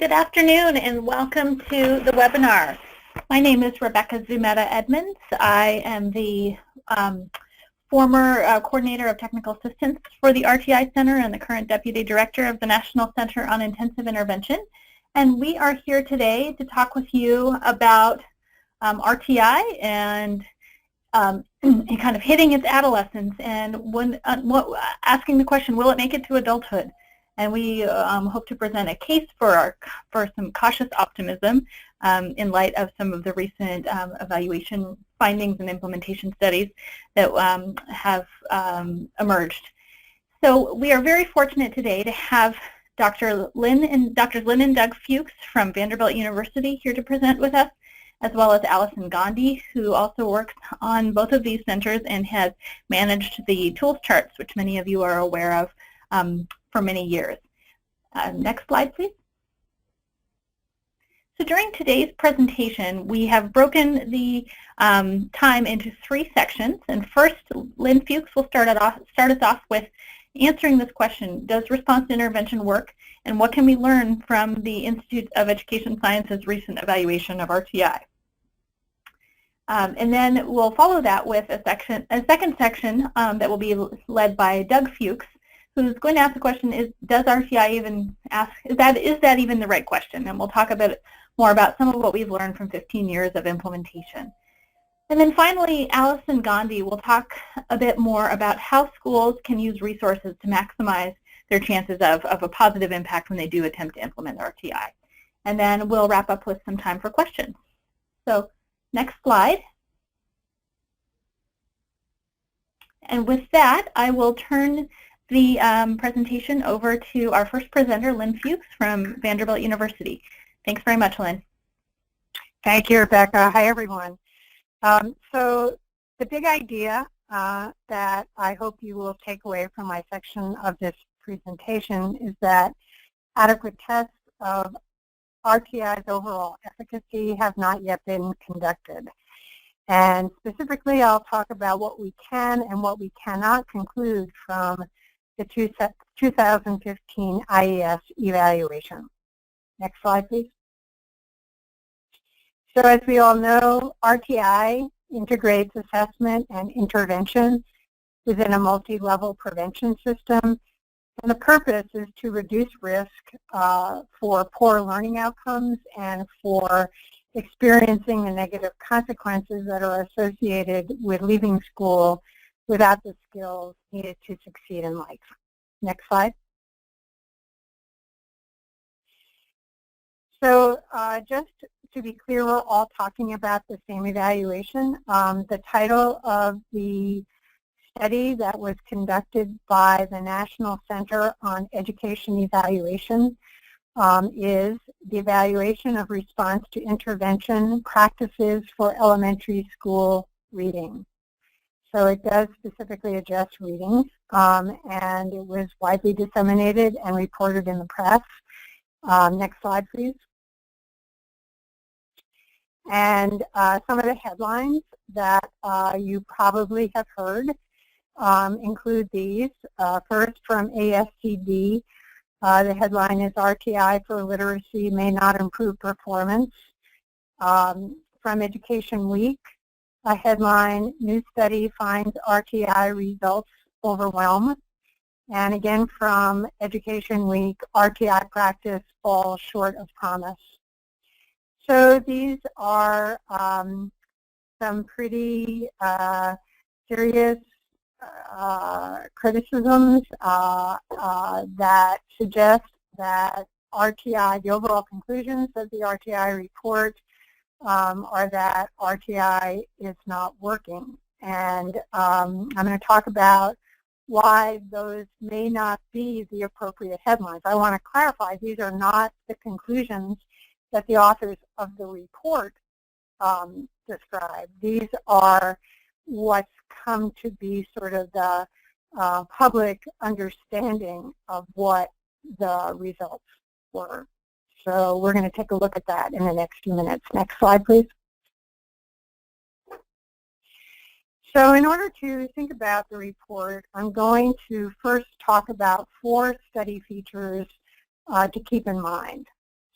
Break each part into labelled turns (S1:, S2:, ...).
S1: Good afternoon and welcome to the webinar. My name is Rebecca Zumeta Edmonds. I am the former coordinator of technical assistance for the RTI Center and the current deputy director of the National Center on Intensive Intervention. And we are here today to talk with you about RTI and kind of hitting its adolescence and asking the question, will it make it to adulthood? And we hope to present a case for some cautious optimism in light of some of the recent evaluation findings and implementation studies that have emerged. So we are very fortunate today to have Drs. Lynn and Doug Fuchs from Vanderbilt University here to present with us, as well as Allison Gandhi, who also works on both of these centers and has managed the tools charts, which many of you are aware of for many years. Next slide, please. So during today's presentation, we have broken the time into 3 sections. And first, Lynn Fuchs will start us off with answering this question: does response to intervention work, and what can we learn from the Institute of Education Sciences' recent evaluation of RTI? And then we'll follow that with a second section that will be led by Doug Fuchs, who's going to ask the question: does RTI even ask? Is that even the right question? And we'll talk more about some of what we've learned from 15 years of implementation. And then finally, Allison Gandhi will talk a bit more about how schools can use resources to maximize their chances of a positive impact when they do attempt to implement RTI. And then we'll wrap up with some time for questions. So next slide. And with that, I will turn the presentation over to our first presenter, Lynn Fuchs from Vanderbilt University. Thanks very much, Lynn.
S2: Thank you, Rebecca. Hi, everyone. So the big idea that I hope you will take away from my section of this presentation is that adequate tests of RTI's overall efficacy have not yet been conducted. And specifically, I'll talk about what we can and what we cannot conclude from the 2015 IES evaluation. Next slide, please. So as we all know, RTI integrates assessment and intervention within a multi-level prevention system. And the purpose is to reduce risk for poor learning outcomes and for experiencing the negative consequences that are associated with leaving school without the skills needed to succeed in life. Next slide. So just to be clear, we're all talking about the same evaluation. The title of the study that was conducted by the National Center on Education Evaluation is the evaluation of response to intervention practices for elementary school reading. So it does specifically address reading, and it was widely disseminated and reported in the press. Next slide, please. And some of the headlines that you probably have heard include these. First, from ASCD, the headline is "RTI for Literacy May Not Improve Performance." From Education Week, a headline, "New Study Finds RTI Results Overwhelm." And again from Education Week, "RTI Practice Falls Short of Promise." So these are some pretty serious criticisms that suggest that RTI, the overall conclusions of the RTI report are that RTI is not working. And I'm going to talk about why those may not be the appropriate headlines. I want to clarify, these are not the conclusions that the authors of the report describe. These are what's come to be sort of the public understanding of what the results were. So we're going to take a look at that in the next few minutes. Next slide, please. So in order to think about the report, I'm going to first talk about 4 study features to keep in mind.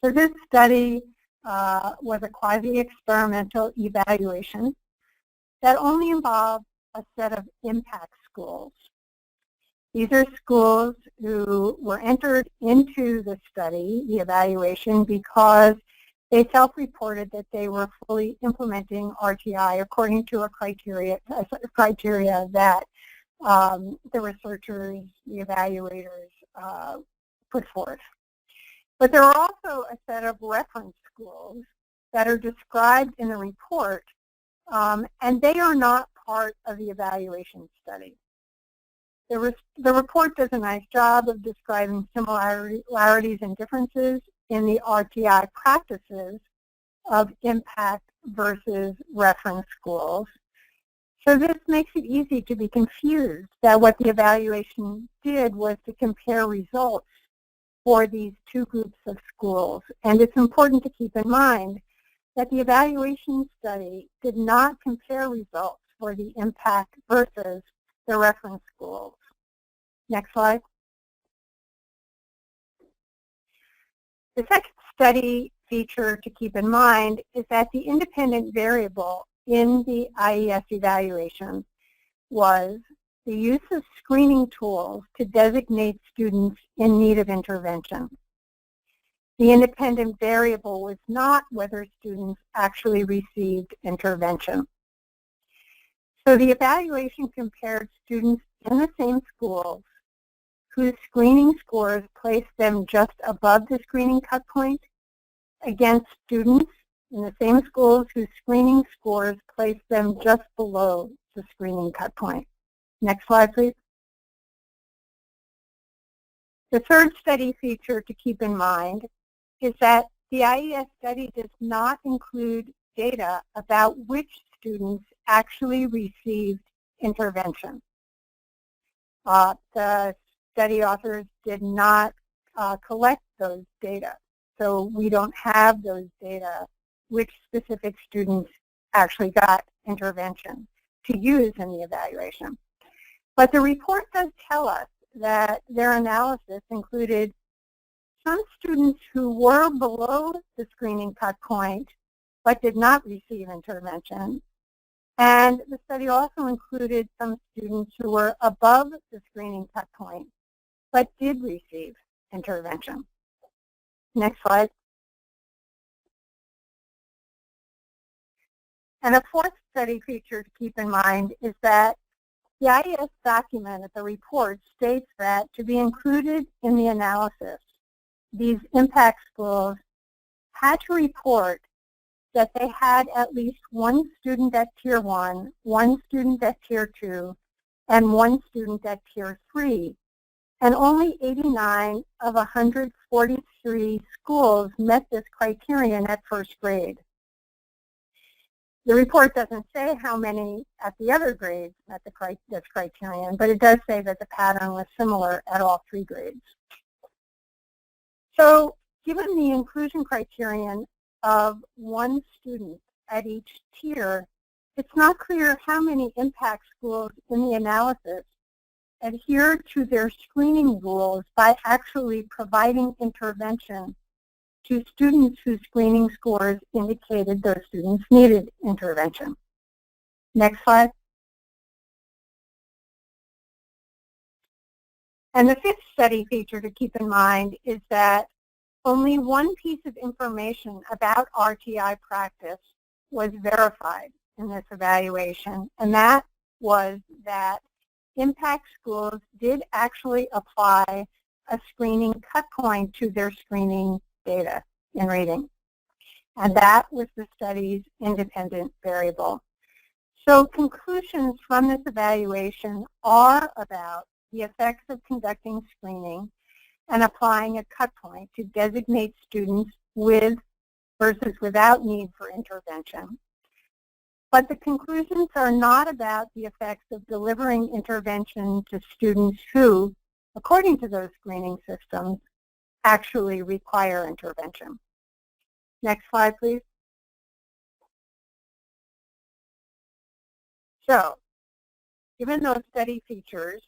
S2: So this study was a quasi-experimental evaluation that only involved a set of impact schools. These are schools who were entered into the study, the evaluation, because they self-reported that they were fully implementing RTI according to a criteria that the researchers, the evaluators put forth. But there are also a set of reference schools that are described in the report, and they are not part of the evaluation study. The report does a nice job of describing similarities and differences in the RTI practices of impact versus reference schools. So this makes it easy to be confused that what the evaluation did was to compare results for these two groups of schools. And it's important to keep in mind that the evaluation study did not compare results for the impact versus the reference schools. Next slide. The second study feature to keep in mind is that the independent variable in the IES evaluation was the use of screening tools to designate students in need of intervention. The independent variable was not whether students actually received intervention. So the evaluation compared students in the same schools whose screening scores placed them just above the screening cut point against students in the same schools whose screening scores placed them just below the screening cut point. Next slide, please. The third study feature to keep in mind is that the IES study does not include data about which students actually received intervention. The study authors did not collect those data, so we don't have those data which specific students actually got intervention to use in the evaluation. But the report does tell us that their analysis included some students who were below the screening cut point but did not receive intervention. And the study also included some students who were above the screening cut point but did receive intervention. Next slide. And a fourth study feature to keep in mind is that the IES document at the report states that to be included in the analysis, these impact schools had to report that they had at least one student at Tier 1, one student at Tier 2, and one student at Tier 3. And only 89 of 143 schools met this criterion at first grade. The report doesn't say how many at the other grades met this criterion, but it does say that the pattern was similar at all three grades. So given the inclusion criterion of one student at each tier, it's not clear how many impact schools in the analysis adhere to their screening rules by actually providing intervention to students whose screening scores indicated those students needed intervention. Next slide. And the fifth study feature to keep in mind is that only one piece of information about RTI practice was verified in this evaluation, and that was that impact schools did actually apply a screening cut point to their screening data in reading. And that was the study's independent variable. So conclusions from this evaluation are about the effects of conducting screening and applying a cut point to designate students with versus without need for intervention. But the conclusions are not about the effects of delivering intervention to students who, according to those screening systems, actually require intervention. Next slide, please. So, given those study features,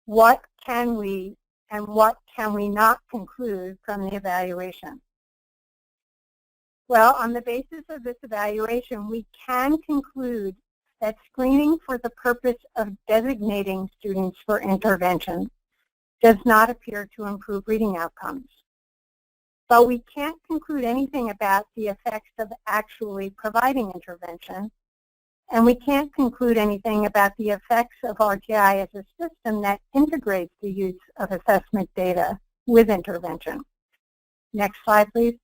S2: what can we and what can we not conclude from the evaluation? Well, on the basis of this evaluation, we can conclude that screening for the purpose of designating students for intervention does not appear to improve reading outcomes. But we can't conclude anything about the effects of actually providing intervention, and we can't conclude anything about the effects of RTI as a system that integrates the use of assessment data with intervention. Next slide, please.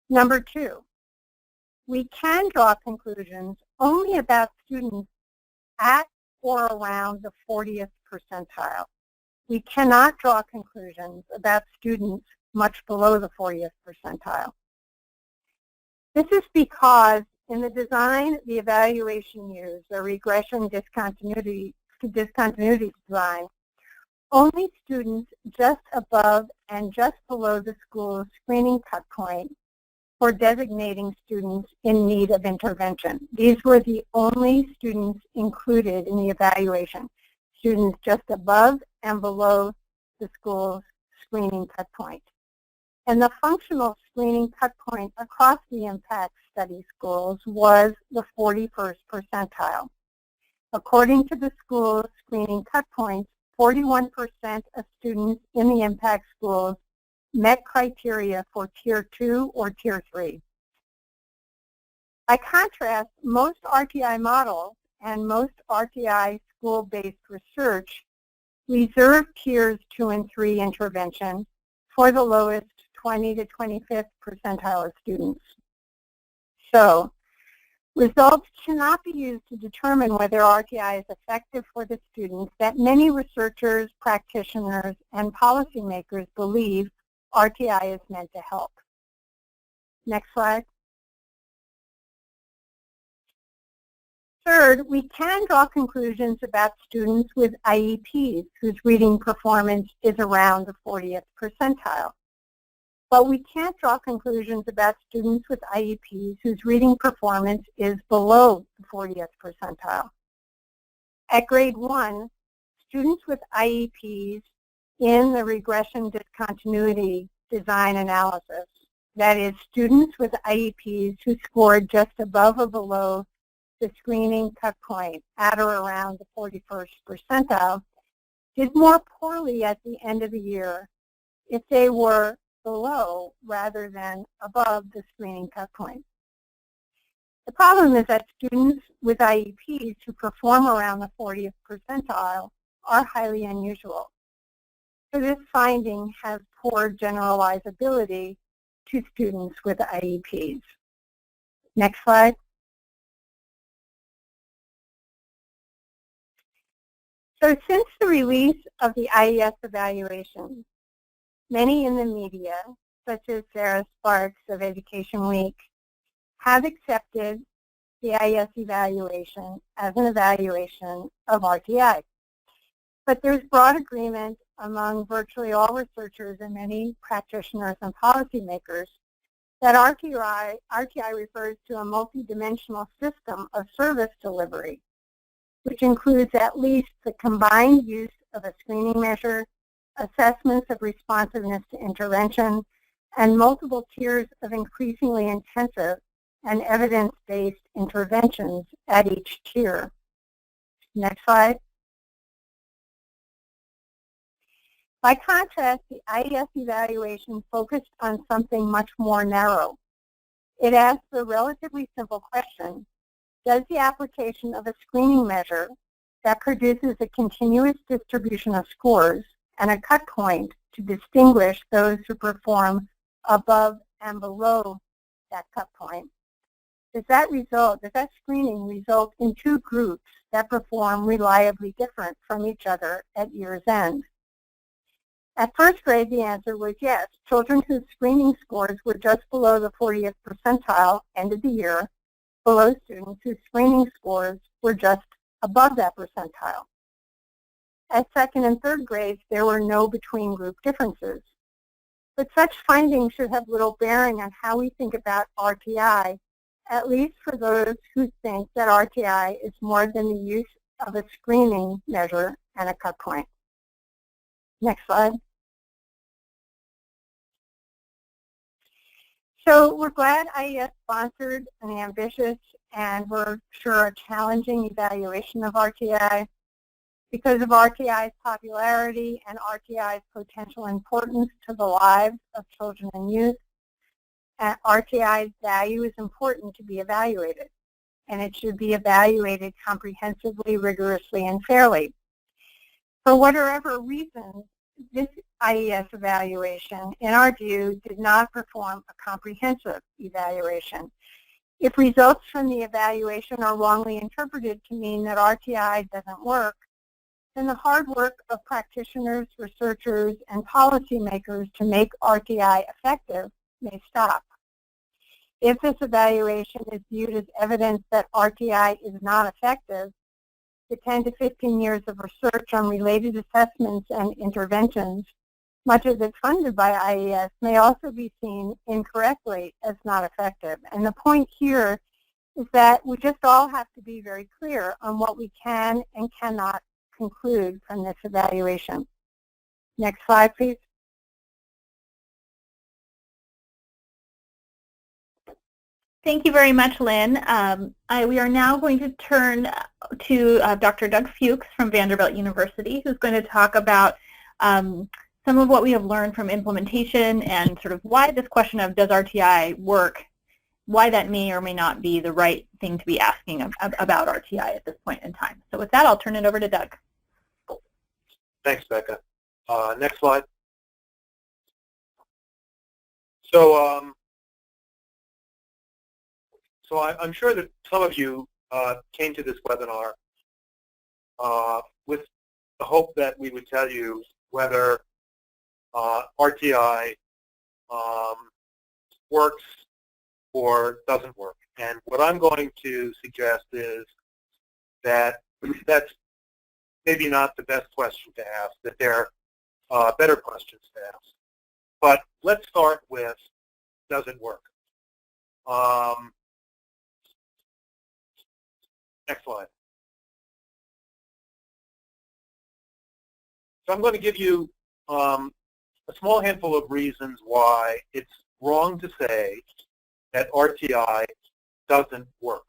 S2: Number 2, we can draw conclusions only about students at or around the 40th percentile. We cannot draw conclusions about students much below the 40th percentile. This is because in the design the evaluation used, the regression discontinuity design, only students just above and just below the school's screening cut point for designating students in need of intervention. These were the only students included in the evaluation, students just above and below the school's screening cut point. And the functional screening cut point across the impact study schools was the 41st percentile. According to the school's screening cut points, 41% of students in the impact schools met criteria for Tier 2 or Tier 3. By contrast, most RTI models and most RTI school-based research reserve Tiers 2 and 3 intervention for the lowest 20 to 25th percentile of students. So, results cannot be used to determine whether RTI is effective for the students that many researchers, practitioners, and policymakers believe RTI is meant to help. Next slide. Third, we can draw conclusions about students with IEPs whose reading performance is around the 40th percentile. But we can't draw conclusions about students with IEPs whose reading performance is below the 40th percentile. At grade 1, students with IEPs in the regression discontinuity design analysis, that is, students with IEPs who scored just above or below the screening cut point at or around the 41st percentile, did more poorly at the end of the year if they were below rather than above the screening cut point. The problem is that students with IEPs who perform around the 40th percentile are highly unusual. So this finding has poor generalizability to students with IEPs. Next slide. So since the release of the IES evaluation, many in the media, such as Sarah Sparks of Education Week, have accepted the IES evaluation as an evaluation of RTI. But there's broad agreement among virtually all researchers and many practitioners and policymakers that RTI refers to a multidimensional system of service delivery, which includes at least the combined use of a screening measure, assessments of responsiveness to intervention, and multiple tiers of increasingly intensive and evidence-based interventions at each tier. Next slide. By contrast, the IES evaluation focused on something much more narrow. It asked the relatively simple question, does the application of a screening measure that produces a continuous distribution of scores and a cut point to distinguish those who perform above and below that cut point, does that screening result in two groups that perform reliably different from each other at year's end? At first grade, the answer was yes. Children whose screening scores were just below the 40th percentile ended the year, below students whose screening scores were just above that percentile. At second and third grades, there were no between-group differences. But such findings should have little bearing on how we think about RTI, at least for those who think that RTI is more than the use of a screening measure and a cut point. Next slide. So we're glad IES sponsored an ambitious and we're sure a challenging evaluation of RTI. Because of RTI's popularity and RTI's potential importance to the lives of children and youth, RTI's value is important to be evaluated, and it should be evaluated comprehensively, rigorously, and fairly. For whatever reason, this IES evaluation, in our view, did not perform a comprehensive evaluation. If results from the evaluation are wrongly interpreted to mean that RTI doesn't work, then the hard work of practitioners, researchers, and policymakers to make RTI effective may stop. If this evaluation is viewed as evidence that RTI is not effective, the 10 to 15 years of research on related assessments and interventions, much of it funded by IES, may also be seen incorrectly as not effective. And the point here is that we just all have to be very clear on what we can and cannot conclude from this evaluation. Next slide, please.
S1: Thank you very much, Lynn. We are now going to turn to Dr. Doug Fuchs from Vanderbilt University, who's going to talk about some of what we have learned from implementation and sort of why this question of does RTI work, why that may or may not be the right thing to be asking about RTI at this point in time. So with that, I'll turn it over to Doug.
S3: Thanks, Becca. Next slide. So, I'm sure that some of you came to this webinar with the hope that we would tell you whether RTI works or doesn't work. And what I'm going to suggest is that that's maybe not the best question to ask, that there are better questions to ask. But let's start with, does it work? Next slide. So I'm going to give you a small handful of reasons why it's wrong to say that RTI doesn't work.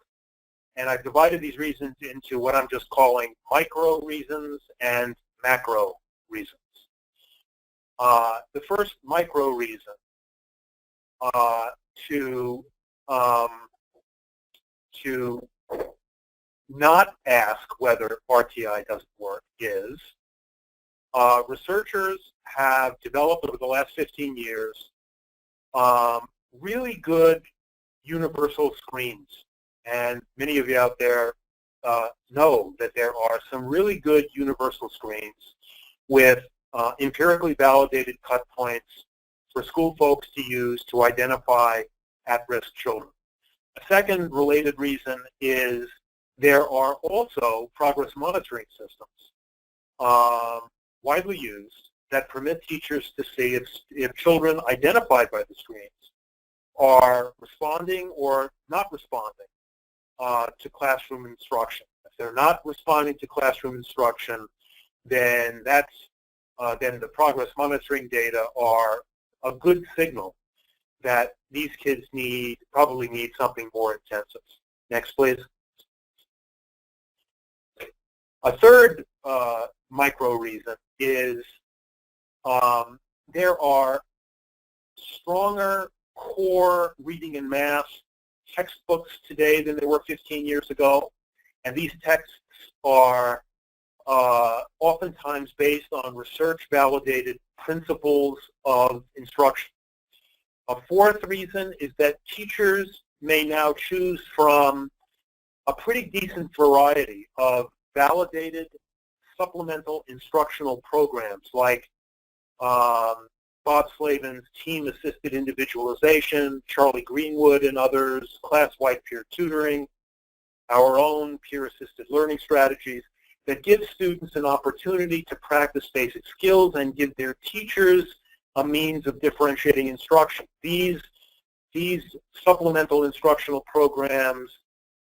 S3: And I've divided these reasons into what I'm just calling micro reasons and macro reasons. The first micro reason to not ask whether RTI doesn't work is researchers have developed over the last 15 years really good universal screens. And many of you out there know that there are some really good universal screens with empirically validated cut points for school folks to use to identify at-risk children. A second related reason is there are also progress monitoring systems widely used that permit teachers to see if children identified by the screens are responding or not responding to classroom instruction. If they're not responding to classroom instruction, then then the progress monitoring data are a good signal that these kids probably need something more intensive. Next, please. A third micro reason is there are stronger core reading and math textbooks today than there were 15 years ago, and these texts are oftentimes based on research-validated principles of instruction. A fourth reason is that teachers may now choose from a pretty decent variety of validated supplemental instructional programs like Bob Slavin's Team-Assisted Individualization, Charlie Greenwood and others, class-wide peer tutoring, our own peer-assisted learning strategies that give students an opportunity to practice basic skills and give their teachers a means of differentiating instruction. These supplemental instructional programs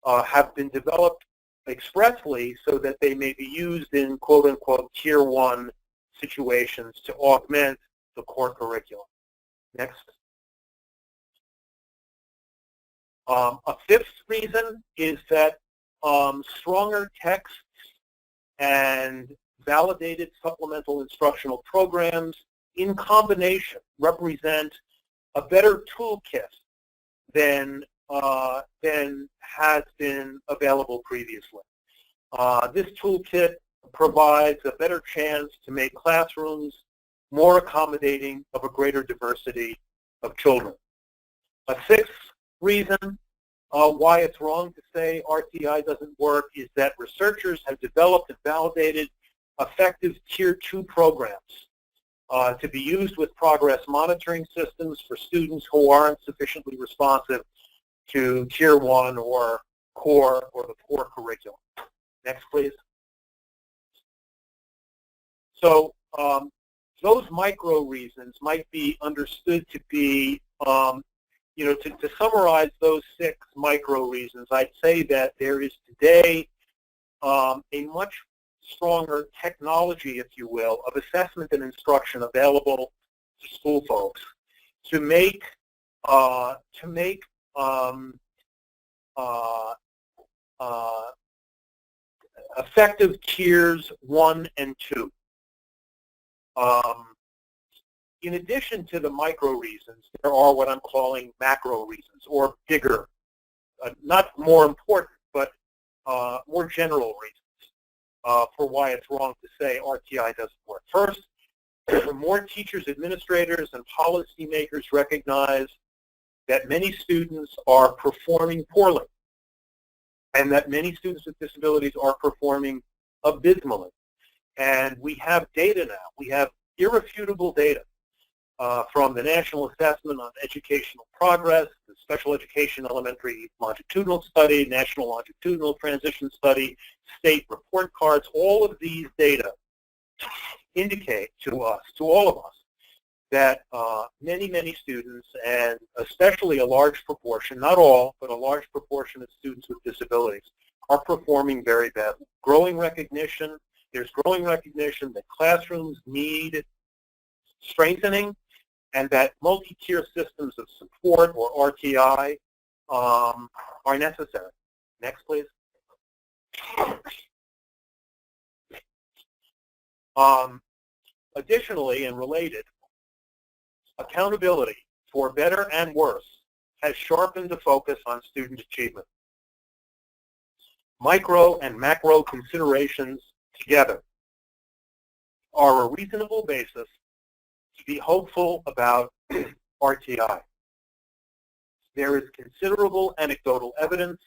S3: have been developed expressly so that they may be used in quote-unquote Tier 1 situations to augment the core curriculum. Next. A fifth reason is that stronger texts and validated supplemental instructional programs in combination represent a better toolkit than has been available previously. This toolkit provides a better chance to make classrooms more accommodating of a greater diversity of children. A sixth reason why it's wrong to say RTI doesn't work is that researchers have developed and validated effective Tier 2 programs to be used with progress monitoring systems for students who aren't sufficiently responsive to Tier 1 or core or the core curriculum. Next, please. So those micro reasons might be understood to be, to summarize those 6 micro reasons, I'd say that there is today a much stronger technology, if you will, of assessment and instruction available to school folks to make effective tiers 1 and 2. In addition to the micro reasons, there are what I'm calling macro reasons, or bigger, not more important, but more general reasons for why it's wrong to say RTI doesn't work. First, more teachers, administrators, and policymakers recognize that many students are performing poorly, and that many students with disabilities are performing abysmally. And we have data now. We have irrefutable data from the National Assessment on Educational Progress, the Special Education Elementary Longitudinal Study, National Longitudinal Transition Study, state report cards. All of these data indicate to us, to all of us, that many students, and especially a large proportion, not all, but a large proportion of students with disabilities, are performing very badly. There's growing recognition that classrooms need strengthening, and that multi-tier systems of support, or RTI, are necessary. Next, please. Additionally, and related, accountability, for better and worse, has sharpened the focus on student achievement. Micro and macro considerations together are a reasonable basis to be hopeful about RTI. There is considerable anecdotal evidence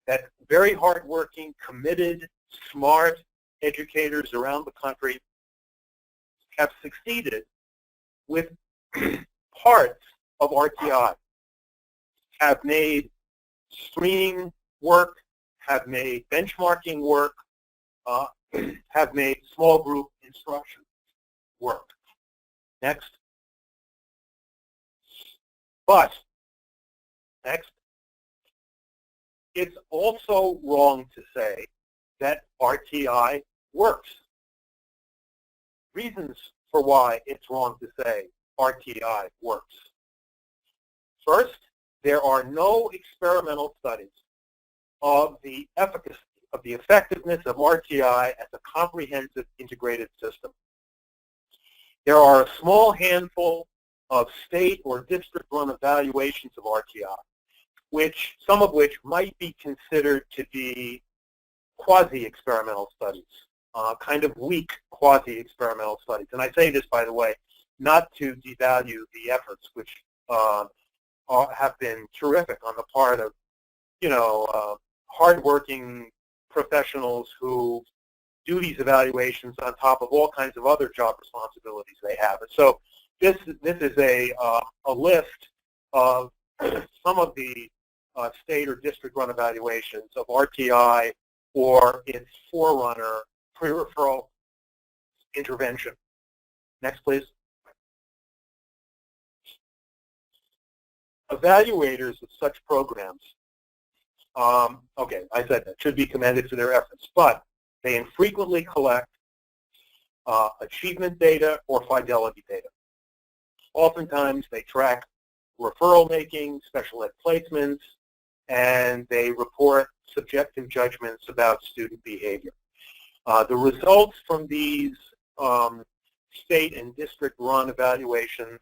S3: that very hardworking, committed, smart educators around the country have succeeded with parts of RTI, have made screening work, have made benchmarking work, have made small group instruction work. Next. But, next, it's also wrong to say that RTI works. Reasons for why it's wrong to say RTI works. First, there are no experimental studies of the efficacy, of the effectiveness of RTI as a comprehensive integrated system. There are a small handful of state or district-run evaluations of RTI, some of which might be considered to be quasi-experimental studies, kind of weak quasi-experimental studies. And I say this, by the way, not to devalue the efforts, which have been terrific on the part of, hardworking professionals who do these evaluations on top of all kinds of other job responsibilities they have. And so this is a list of some of the state or district-run evaluations of RTI or its forerunner, pre-referral intervention. Next, please. Evaluators of such programs, okay, I said that, should be commended for their efforts, but they infrequently collect achievement data or fidelity data. Oftentimes they track referral making, special ed placements, and they report subjective judgments about student behavior. The results from these state and district-run evaluations,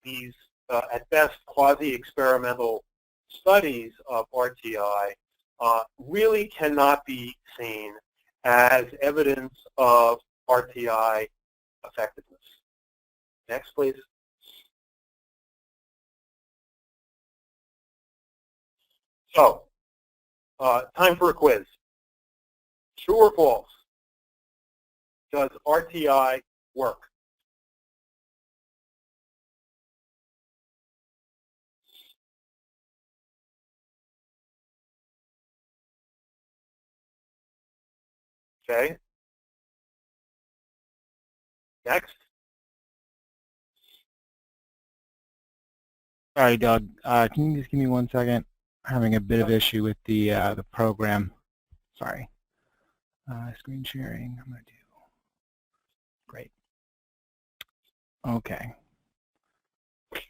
S3: these at best quasi-experimental studies of RTI, really cannot be seen as evidence of RTI effectiveness. Next, please. So, time for a quiz. True or false? Does RTI work? Okay. Next.
S4: Sorry, Doug. Can you just give me 1 second? I'm having a bit of issue with the program. Sorry. Screen sharing. I'm going to do. Great. Okay.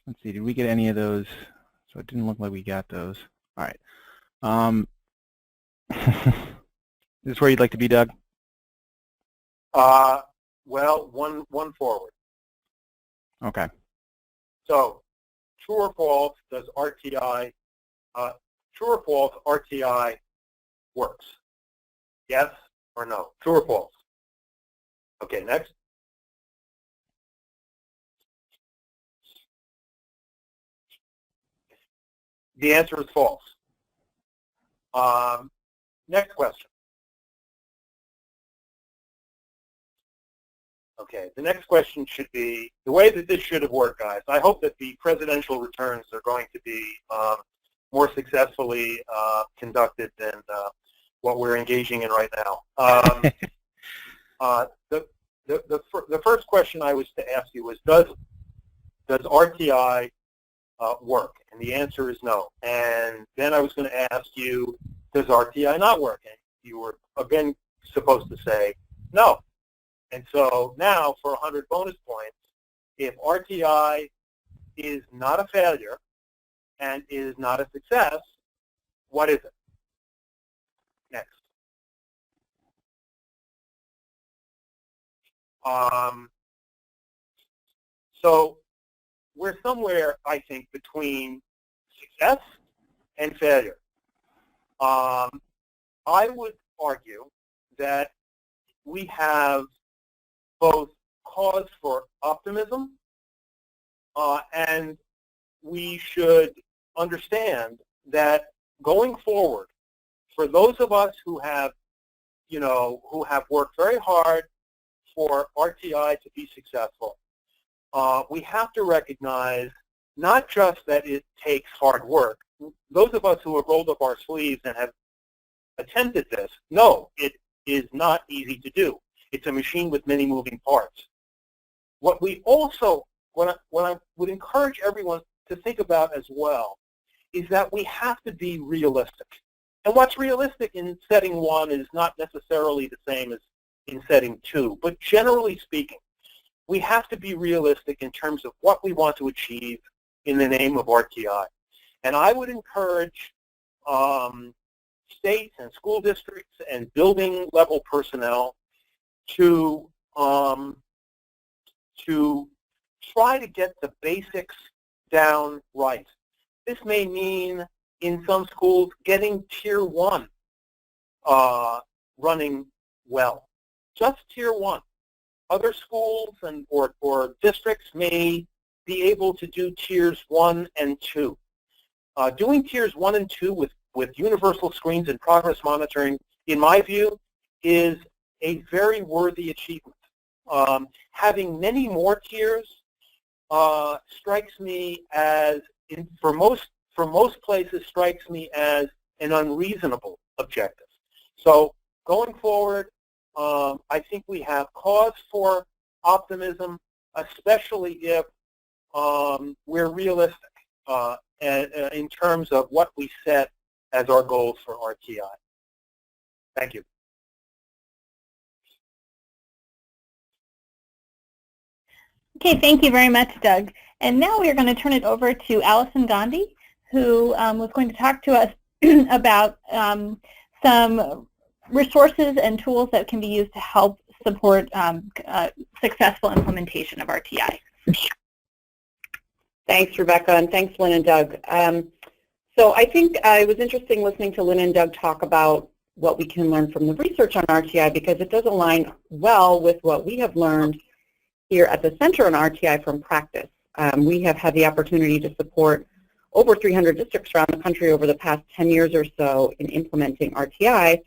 S4: Let's see. Did we get any of those? So it didn't look like we got those. All right. Is this where you'd like to be, Doug?
S3: Well, one forward.
S4: Okay.
S3: So, true or false, does RTI, true or false, RTI works? Yes or no? True or false? Okay, next. The answer is false. Next question. Okay, the next question should be, the way that this should have worked, guys, I hope that the presidential returns are going to be more successfully conducted than what we're engaging in right now. The first question I was to ask you was, does RTI work? And the answer is no. And then I was going to ask you, does RTI not work? And you were again supposed to say no. And so now for 100 bonus points, if RTI is not a failure and is not a success, what is it? Next. So we're somewhere, I think, between success and failure. I would argue that we have both cause for optimism and we should understand that going forward, for those of us who have, who have worked very hard for RTI to be successful, we have to recognize not just that it takes hard work. Those of us who have rolled up our sleeves and have attempted this know it is not easy to do. It's a machine with many moving parts. What we also, what I would encourage everyone to think about as well, is that we have to be realistic. And what's realistic in setting 1 is not necessarily the same as in setting 2, but generally speaking, we have to be realistic in terms of what we want to achieve in the name of RTI. And I would encourage states and school districts and building level personnel to try to get the basics down right. This may mean in some schools getting Tier 1 running well, just Tier 1. Other schools or districts may be able to do Tiers 1 and 2. Doing Tiers 1 and 2 with universal screens and progress monitoring, in my view, is a very worthy achievement. Having many more tiers strikes me as, for most places, strikes me as an unreasonable objective. So going forward, I think we have cause for optimism, especially if we're realistic in terms of what we set as our goals for RTI. Thank you.
S1: Okay, thank you very much, Doug. And now we are going to turn it over to Allison Gandhi, who was going to talk to us about some resources and tools that can be used to help support successful implementation of RTI.
S5: Thanks, Rebecca, and thanks, Lynn and Doug. So I think it was interesting listening to Lynn and Doug talk about what we can learn from the research on RTI, because it does align well with what we have learned here at the Center on RTI from practice. We have had the opportunity to support over 300 districts around the country over the past 10 years or so in implementing RTI,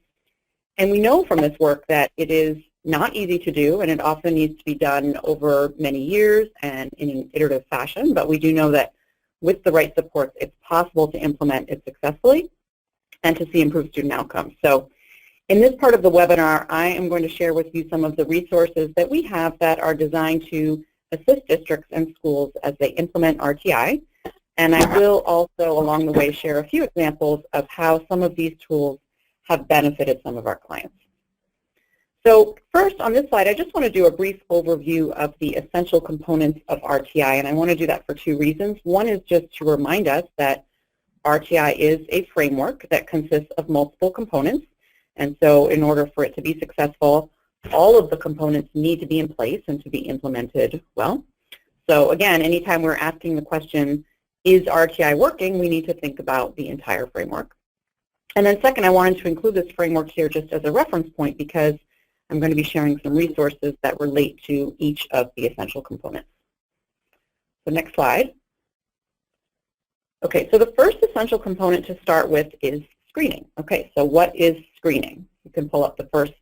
S5: and we know from this work that it is not easy to do, and it often needs to be done over many years and in an iterative fashion, but we do know that with the right supports, it's possible to implement it successfully and to see improved student outcomes. So in this part of the webinar, I am going to share with you some of the resources that we have that are designed to assist districts and schools as they implement RTI. And I will also, along the way, share a few examples of how some of these tools have benefited some of our clients. So first, on this slide, I just want to do a brief overview of the essential components of RTI, and I want to do that for two reasons. One is just to remind us that RTI is a framework that consists of multiple components, and so in order for it to be successful, all of the components need to be in place and to be implemented well. So again, anytime we're asking the question, is RTI working, we need to think about the entire framework. And then second, I wanted to include this framework here just as a reference point because I'm going to be sharing some resources that relate to each of the essential components. So next slide. Okay, so the first essential component to start with is screening. Okay, so what is screening? You can pull up the first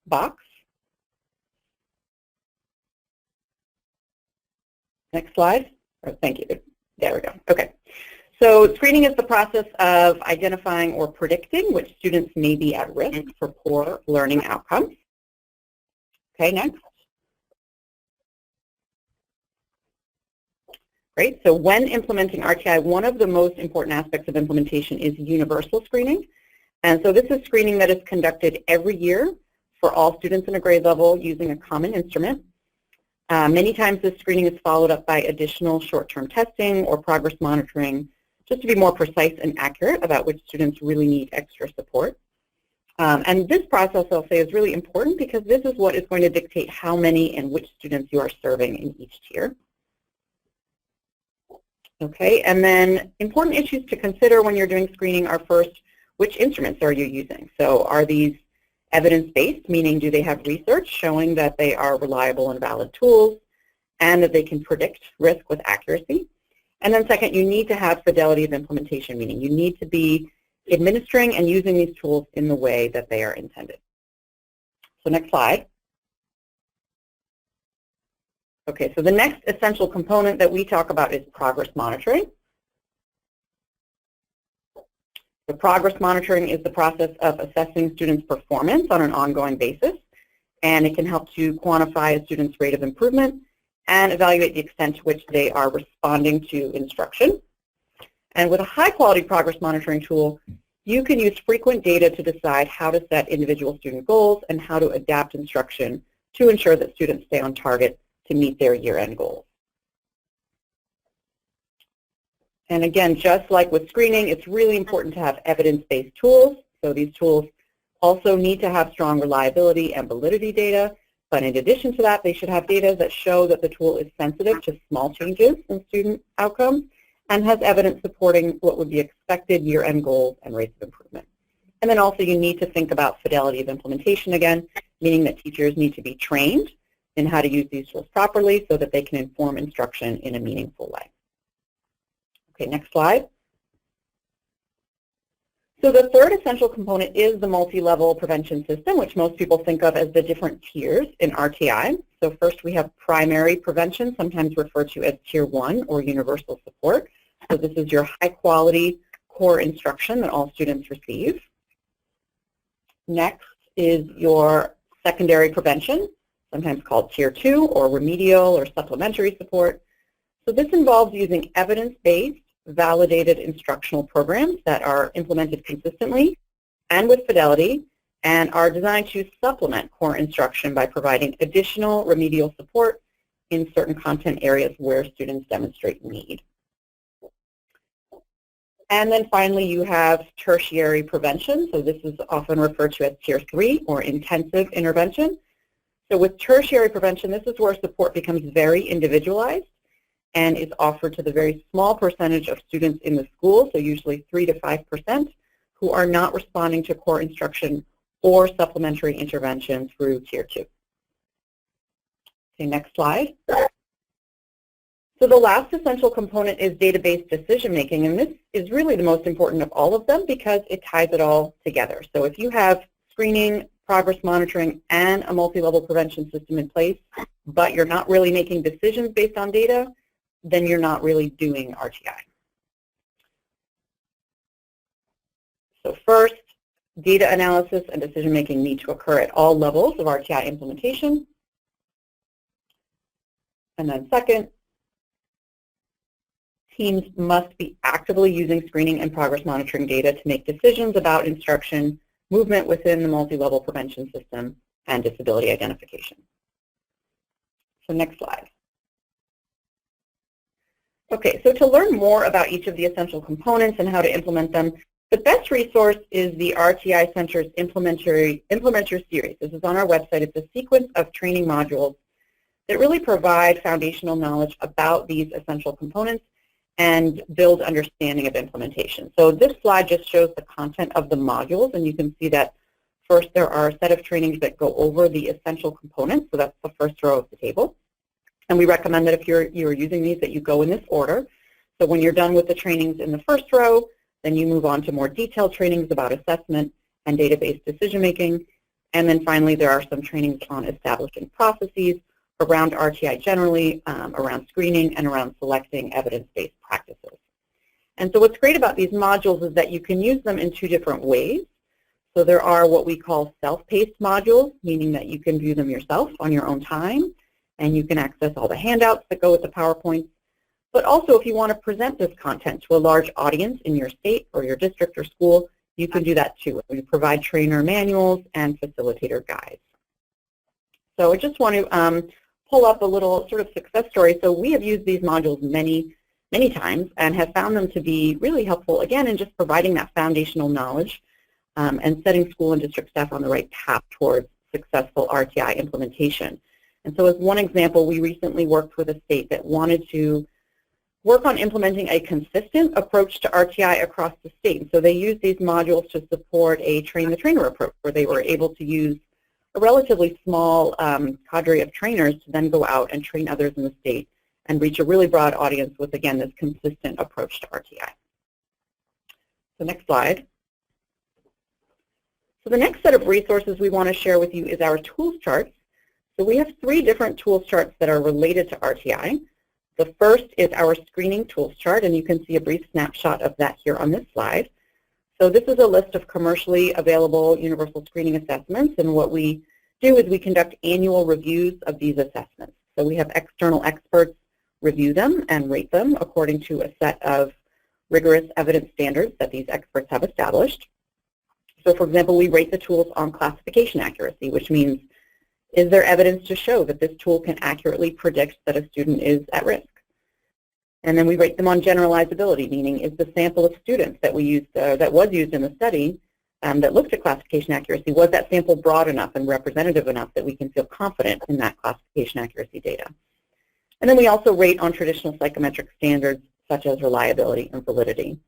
S5: box. Next slide. Oh, thank you. There we go. Okay. So screening is the process of identifying or predicting which students may be at risk for poor learning outcomes. Okay, next. Great. So when implementing RTI, one of the most important aspects of implementation is universal screening. And so this is screening that is conducted every year for all students in a grade level using a common instrument. Many times this screening is followed up by additional short-term testing or progress monitoring just to be more precise and accurate about which students really need extra support. And this process, I'll say, is really important because this is what is going to dictate how many and which students you are serving in each tier. Okay, and then important issues to consider when you're doing screening are first, which instruments are you using? So are these evidence-based, meaning do they have research showing that they are reliable and valid tools and that they can predict risk with accuracy? And then second, you need to have fidelity of implementation, meaning you need to be administering and using these tools in the way that they are intended. So next slide. Okay, so the next essential component that we talk about is progress monitoring. The progress monitoring is the process of assessing students' performance on an ongoing basis, and it can help to quantify a student's rate of improvement and evaluate the extent to which they are responding to instruction. And with a high-quality progress monitoring tool, you can use frequent data to decide how to set individual student goals and how to adapt instruction to ensure that students stay on target to meet their year-end goals. And again, just like with screening, it's really important to have evidence-based tools. So these tools also need to have strong reliability and validity data, but in addition to that, they should have data that show that the tool is sensitive to small changes in student outcomes and has evidence supporting what would be expected year-end goals and rates of improvement. And then also you need to think about fidelity of implementation again, meaning that teachers need to be trained in how to use these tools properly so that they can inform instruction in a meaningful way. Okay, next slide. So the third essential component is the multi-level prevention system, which most people think of as the different tiers in RTI. So first we have primary prevention, sometimes referred to as Tier 1 or universal support. So this is your high-quality core instruction that all students receive. Next is your secondary prevention, sometimes called Tier 2 or remedial or supplementary support. So this involves using evidence-based, validated instructional programs that are implemented consistently and with fidelity and are designed to supplement core instruction by providing additional remedial support in certain content areas where students demonstrate need. And then finally, you have tertiary prevention. So this is often referred to as Tier 3 or intensive intervention. So with tertiary prevention, this is where support becomes very individualized and is offered to the very small percentage of students in the school, so usually 3 to 5%, who are not responding to core instruction or supplementary intervention through Tier 2. Okay, next slide. So the last essential component is data-based decision-making, and this is really the most important of all of them because it ties it all together. So if you have screening, progress monitoring, and a multi-level prevention system in place, but you're not really making decisions based on data, then you're not really doing RTI. So first, data analysis and decision-making need to occur at all levels of RTI implementation. And then second, teams must be actively using screening and progress monitoring data to make decisions about instruction, movement within the multi-level prevention system, and disability identification. So next slide. Okay, so to learn more about each of the essential components and how to implement them, the best resource is the RTI Center's Implementer Series. This is on our website. It's a sequence of training modules that really provide foundational knowledge about these essential components and build understanding of implementation. So this slide just shows the content of the modules, and you can see that first there are a set of trainings that go over the essential components, so that's the first row of the table. And we recommend that if you're using these that you go in this order. So when you're done with the trainings in the first row, then you move on to more detailed trainings about assessment and data-based decision-making. And then finally there are some trainings on establishing processes around RTI generally, around screening, and around selecting evidence-based practices. And so what's great about these modules is that you can use them in two different ways. So there are what we call self-paced modules, meaning that you can view them yourself on your own time, and you can access all the handouts that go with the PowerPoints. But also if you want to present this content to a large audience in your state or your district or school, you can do that too. We provide trainer manuals and facilitator guides. So I just want to pull up a little sort of success story. So we have used these modules many times and have found them to be really helpful, again, in just providing that foundational knowledge and setting school and district staff on the right path towards successful RTI implementation. And so as one example, we recently worked with a state that wanted to work on implementing a consistent approach to RTI across the state. So they used these modules to support a train-the-trainer approach where they were able to use a relatively small cadre of trainers to then go out and train others in the state and reach a really broad audience with, again, this consistent approach to RTI. So next slide. So the next set of resources we want to share with you is our tools charts. So we have 3 different tools charts that are related to RTI. The first is our screening tools chart, and you can see a brief snapshot of that here on this slide. So this is a list of commercially available universal screening assessments, and what we do is we conduct annual reviews of these assessments. So we have external experts review them and rate them according to a set of rigorous evidence standards that these experts have established. So for example, we rate the tools on classification accuracy, which means is there evidence to show that this tool can accurately predict that a student is at risk? And then we rate them on generalizability, meaning is the sample of students that we used, that was used in the study that looked at classification accuracy, was that sample broad enough and representative enough that we can feel confident in that classification accuracy data? And then we also rate on traditional psychometric standards such as reliability and validity.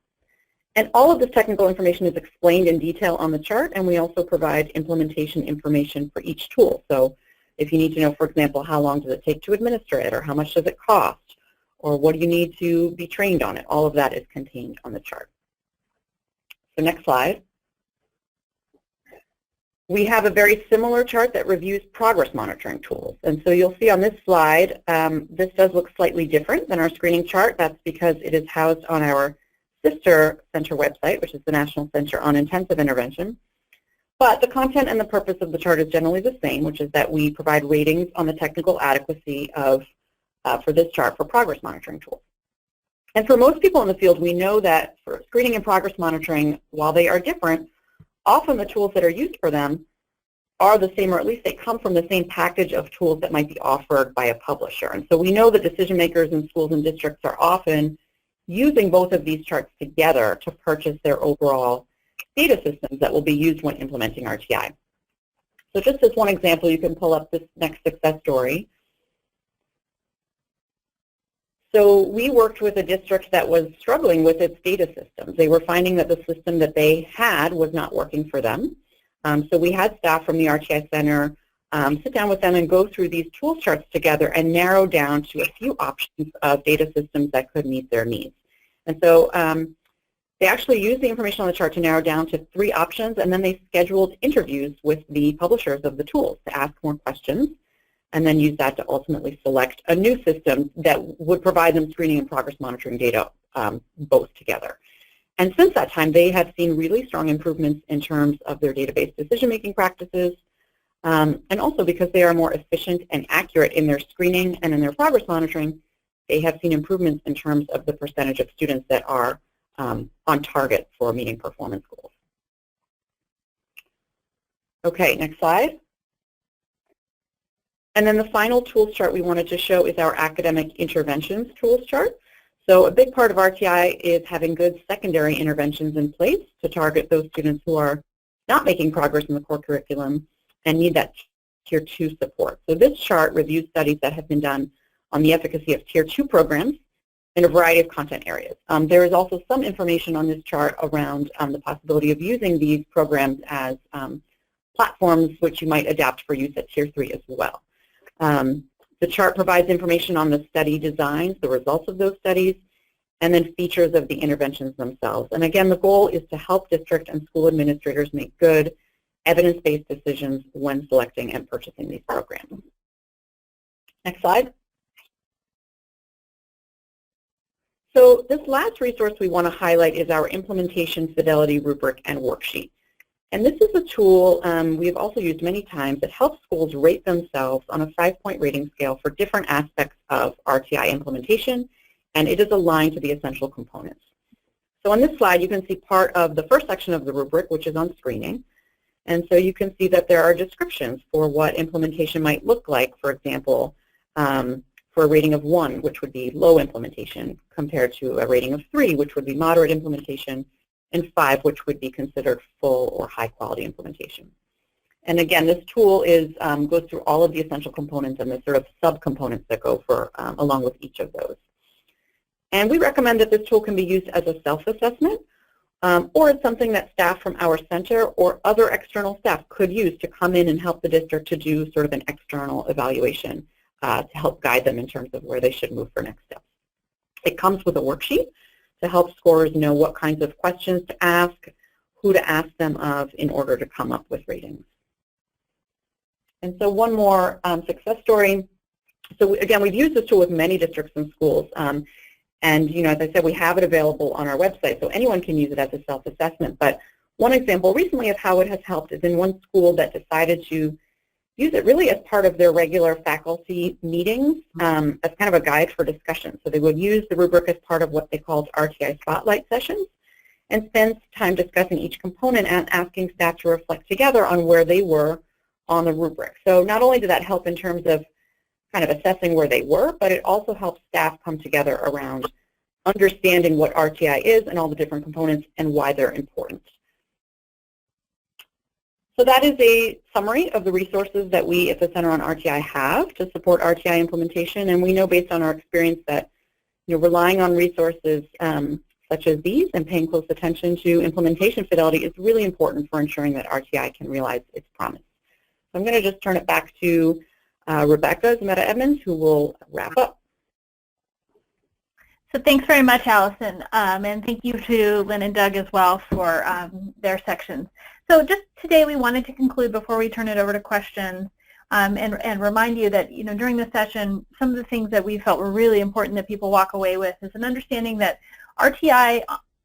S5: And all of this technical information is explained in detail on the chart, and we also provide implementation information for each tool. So if you need to know, for example, how long does it take to administer it, or how much does it cost, or what do you need to be trained on it, all of that is contained on the chart. So next slide. We have a very similar chart that reviews progress monitoring tools. And so you'll see on this slide, this does look slightly different than our screening chart. That's because it is housed on our sister center website, which is the National Center on Intensive Intervention. But the content and the purpose of the chart is generally the same, which is that we provide ratings on the technical adequacy of, for this chart, for progress monitoring tools. And for most people in the field, we know that for screening and progress monitoring, while they are different, often the tools that are used for them are the same, or at least they come from the same package of tools that might be offered by a publisher. And so we know that decision makers in schools and districts are often using both of these charts together to purchase their overall data systems that will be used when implementing RTI. So just as one example, you can pull up this next success story. So we worked with a district that was struggling with its data systems. They were finding that the system that they had was not working for them. So we had staff from the RTI Center sit down with them and go through these tool charts together and narrow down to a few options of data systems that could meet their needs. And so they actually used the information on the chart to narrow down to 3 options, and then they scheduled interviews with the publishers of the tools to ask more questions, and then use that to ultimately select a new system that would provide them screening and progress monitoring data both together. And since that time, they have seen really strong improvements in terms of their database decision-making practices, and also because they are more efficient and accurate in their screening and in their progress monitoring, they have seen improvements in terms of the percentage of students that are on target for meeting performance goals. Okay, next slide. And then the final tools chart we wanted to show is our academic interventions tools chart. So a big part of RTI is having good secondary interventions in place to target those students who are not making progress in the core curriculum and need that Tier 2 support. So this chart reviews studies that have been done on the efficacy of Tier 2 programs in a variety of content areas. There is also some information on this chart around the possibility of using these programs as platforms which you might adapt for use at Tier 3 as well. The chart provides information on the study designs, the results of those studies, and then features of the interventions themselves. And again, the goal is to help district and school administrators make good evidence-based decisions when selecting and purchasing these programs. Next slide. So this last resource we want to highlight is our implementation Fidelity rubric and worksheet. And this is a tool we've also used many times that helps schools rate themselves on a 5-point rating scale for different aspects of RTI implementation, and it is aligned to the essential components. So on this slide, you can see part of the first section of the rubric, which is on screening. And so you can see that there are descriptions for what implementation might look like, for example, for a rating of 1, which would be low implementation, compared to a rating of 3, which would be moderate implementation, and 5, which would be considered full or high-quality implementation. And again, this tool goes through all of the essential components and the sort of subcomponents that go for along with each of those. And we recommend that this tool can be used as a self-assessment, or it's something that staff from our center or other external staff could use to come in and help the district to do sort of an external evaluation to help guide them in terms of where they should move for next steps. It comes with a worksheet to help scorers know what kinds of questions to ask, who to ask them of in order to come up with ratings. And so one more success story. So again, we've used this tool with many districts and schools. And as I said, we have it available on our website, so anyone can use it as a self-assessment. But one example recently of how it has helped is in one school that decided to use it really as part of their regular faculty meetings as kind of a guide for discussion. So they would use the rubric as part of what they called RTI Spotlight sessions and spend time discussing each component and asking staff to reflect together on where they were on the rubric. So not only did that help in terms of kind of assessing where they were, but it also helps staff come together around understanding what RTI is and all the different components and why they're important. So that is a summary of the resources that we at the Center on RTI have to support RTI implementation, and we know based on our experience that relying on resources such as these and paying close attention to implementation fidelity is really important for ensuring that RTI can realize its promise. So I'm going to just turn it back to Rebecca Zumeta Edmonds, who will wrap up.
S1: So thanks very much, Allison, and thank you to Lynn and Doug as well for their sections. So just today we wanted to conclude before we turn it over to questions and remind you that during the session, some of the things that we felt were really important that people walk away with is an understanding that RTI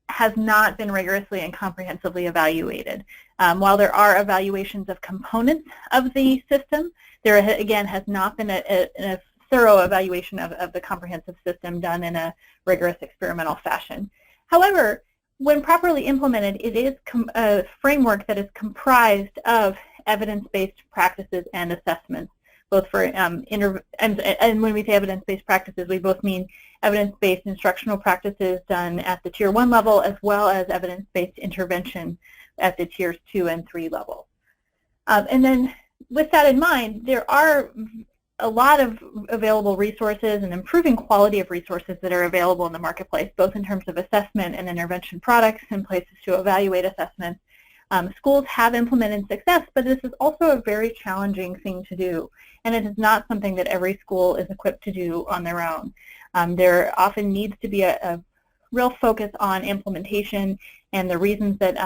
S1: has not been rigorously and comprehensively evaluated. While there are evaluations of components of the system, there again has not been a thorough evaluation of the comprehensive system done in a rigorous experimental fashion. However, when properly implemented, it is a framework that is comprised of evidence-based practices and assessments, both for and when we say evidence-based practices, we both mean evidence-based instructional practices done at the Tier 1 level, as well as evidence-based intervention at the Tiers 2 and 3 level. And then with that in mind, there are a lot of available resources and improving quality of resources that are available in the marketplace, both in terms of assessment and intervention products and places to evaluate assessments. Schools have implemented success, but this is also a very challenging thing to do, and it is not something that every school is equipped to do on their own. There often needs to be a real focus on implementation and the reasons that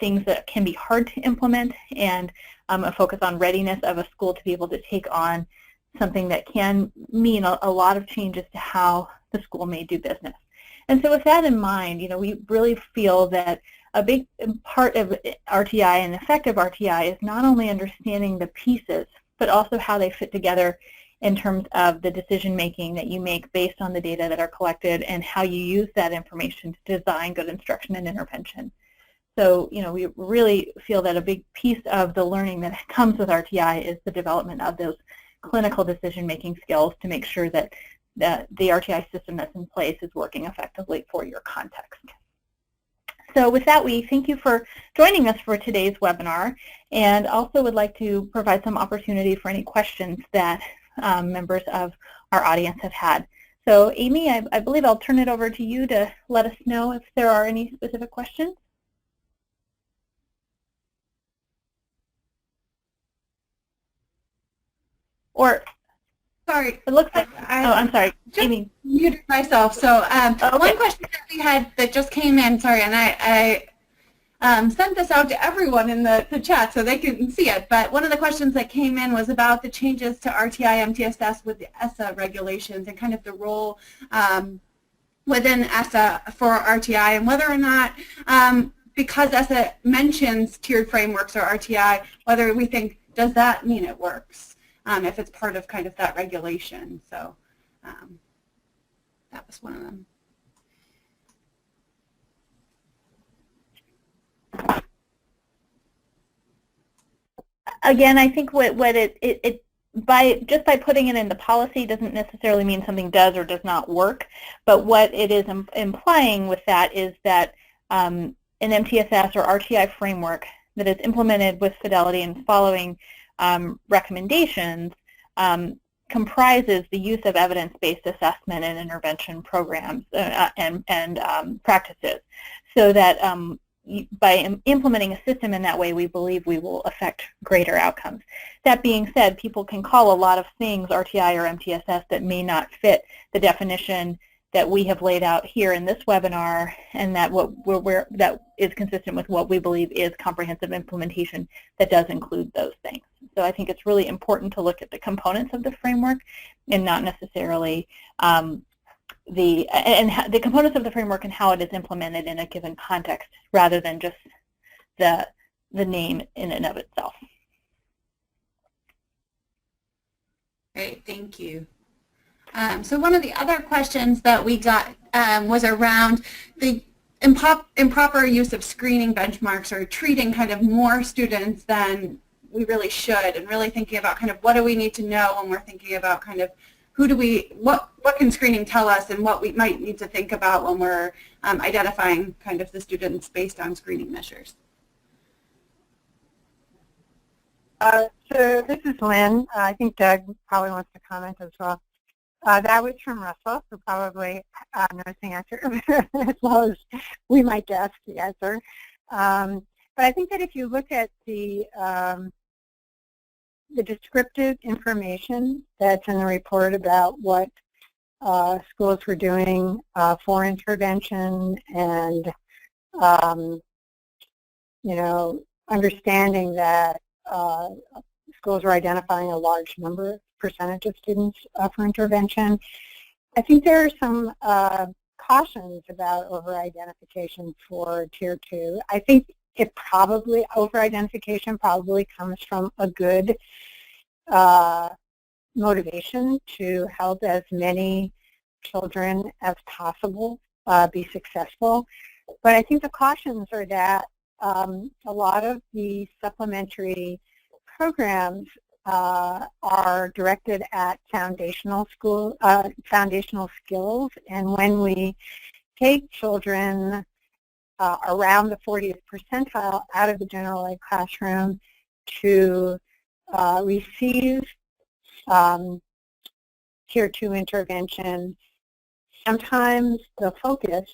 S1: things that can be hard to implement, and a focus on readiness of a school to be able to take on something that can mean a lot of changes to how the school may do business. And so with that in mind, we really feel that a big part of RTI and effective RTI is not only understanding the pieces, but also how they fit together in terms of the decision making that you make based on the data that are collected and how you use that information to design good instruction and intervention. So, we really feel that a big piece of the learning that comes with RTI is the development of those clinical decision-making skills to make sure that the RTI system that's in place is working effectively for your context. So with that, we thank you for joining us for today's webinar, and also would like to provide some opportunity for any questions that members of our audience have had. So Amy, I believe I'll turn it over to you to let us know if there are any specific questions. Or,
S6: sorry,
S1: it looks like, I'm sorry,
S6: just
S1: Amy.
S6: Muted myself. So
S1: Okay.
S6: One question that we had that just came in, sorry, and I sent this out to everyone in the chat so they can see it, but one of the questions that came in was about the changes to RTI MTFs with the ESSA regulations and kind of the role within ESSA for RTI, and whether or not, because ESSA mentions tiered frameworks or RTI, whether we think, does that mean it works? If it's part of kind of that regulation. So that was one of them.
S1: Again, I think what just by putting it in the policy doesn't necessarily mean something does or does not work, but what it is implying with that is that an MTSS or RTI framework that is implemented with Fidelity and following recommendations comprises the use of evidence-based assessment and intervention programs and practices, so that by implementing a system in that way, we believe we will affect greater outcomes. That being said, people can call a lot of things RTI or MTSS that may not fit the definition that we have laid out here in this webinar, and that that is consistent with what we believe is comprehensive implementation that does include those things. So I think it's really important to look at the components of the framework and not necessarily the components of the framework and how it is implemented in a given context, rather than just the name in and of itself.
S6: Great, thank you. So one of the other questions that we got was around the improper use of screening benchmarks, or treating kind of more students than we really should, and really thinking about kind of what do we need to know when we're thinking about kind of what can screening tell us, and what we might need to think about when we're identifying kind of the students based on screening measures.
S2: So this is Lynn. I think Doug probably wants to comment as well. That was from Russell, who probably knows the answer as well as we might guess the answer. But I think that if you look at the descriptive information that's in the report about what schools were doing for intervention, and understanding that schools were identifying a large percentage of students for intervention, I think there are some cautions about over-identification for Tier 2. I think over-identification probably comes from a good motivation to help as many children as possible be successful. But I think the cautions are that a lot of the supplementary programs are directed at foundational skills, and when we take children around the 40th percentile out of the general ed classroom to receive Tier 2 intervention, sometimes the focus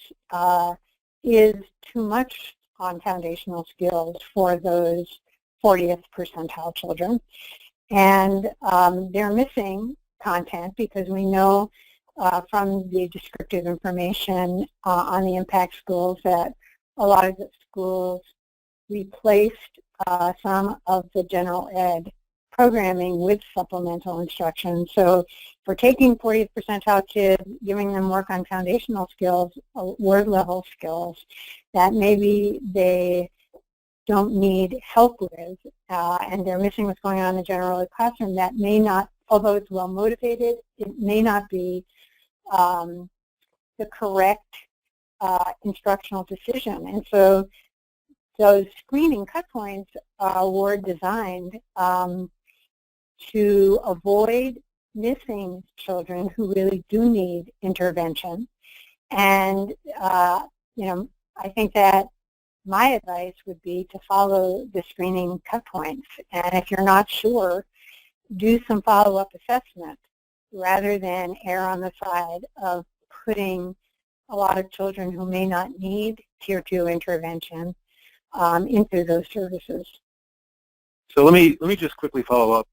S2: is too much on foundational skills for those 40th percentile children. And they're missing content because we know from the descriptive information on the impact schools that a lot of the schools replaced some of the general ed programming with supplemental instruction. So if we're taking 40th percentile kids, giving them work on foundational skills, word level skills that maybe they don't need help with, and they're missing what's going on in the general ed classroom, that may not, although it's well motivated, it may not be the correct instructional decision. And so those screening cut points were designed to avoid missing children who really do need intervention. And you know, I think that my advice would be to follow the screening cut points. And if you're not sure, do some follow-up assessment rather than err on the side of putting a lot of children who may not need Tier 2 intervention into those services.
S3: So let me just quickly follow up.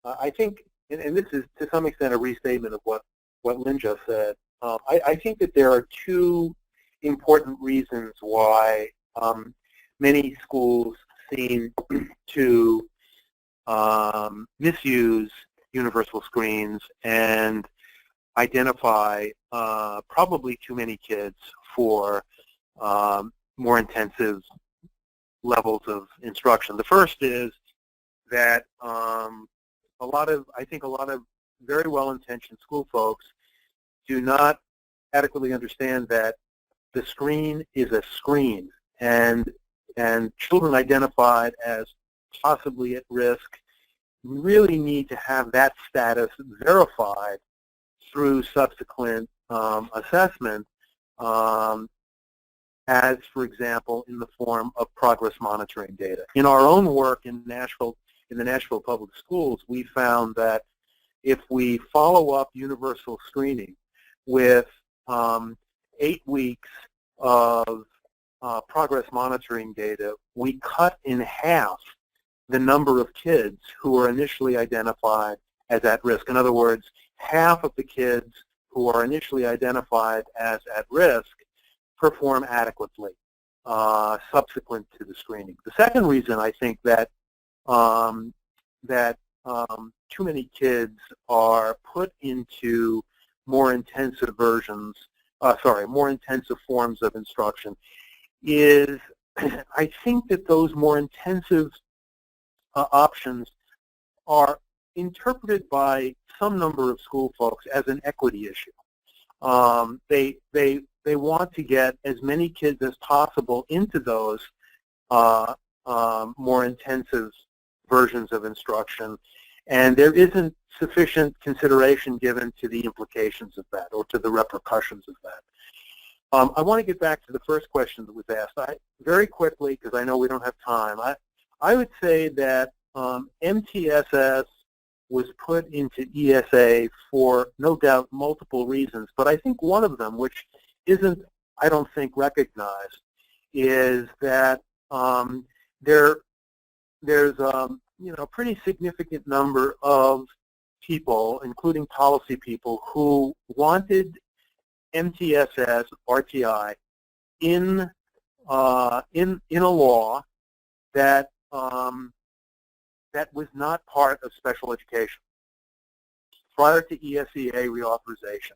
S3: I think, and this is to some extent a restatement of what Lynn just said, I think that there are two important reasons why many schools seem to misuse universal screens and identify probably too many kids for more intensive levels of instruction. The first is that I think a lot of very well-intentioned school folks do not adequately understand that the screen is a screen, and children identified as possibly at risk really need to have that status verified through subsequent assessment, as, for example, in the form of progress monitoring data. In our own work in the Nashville Public Schools, we found that if we follow up universal screening with 8 weeks of progress monitoring data, we cut in half the number of kids who were initially identified as at risk. In other words, half of the kids who are initially identified as at risk perform adequately subsequent to the screening. The second reason I think that too many kids are put into more intensive more intensive forms of instruction is I think that those more intensive options are interpreted by some number of school folks as an equity issue. They want to get as many kids as possible into those more intensive versions of instruction, and there isn't sufficient consideration given to the implications of that or to the repercussions of that. I want to get back to the first question that was asked. Very quickly, because I know we don't have time, I would say that MTSS was put into ESA for, no doubt, multiple reasons, but I think one of them, which isn't, I don't think, recognized, is that there's a pretty significant number of people, including policy people, who wanted MTSS, RTI, in a law that that was not part of special education. Prior to ESEA reauthorization,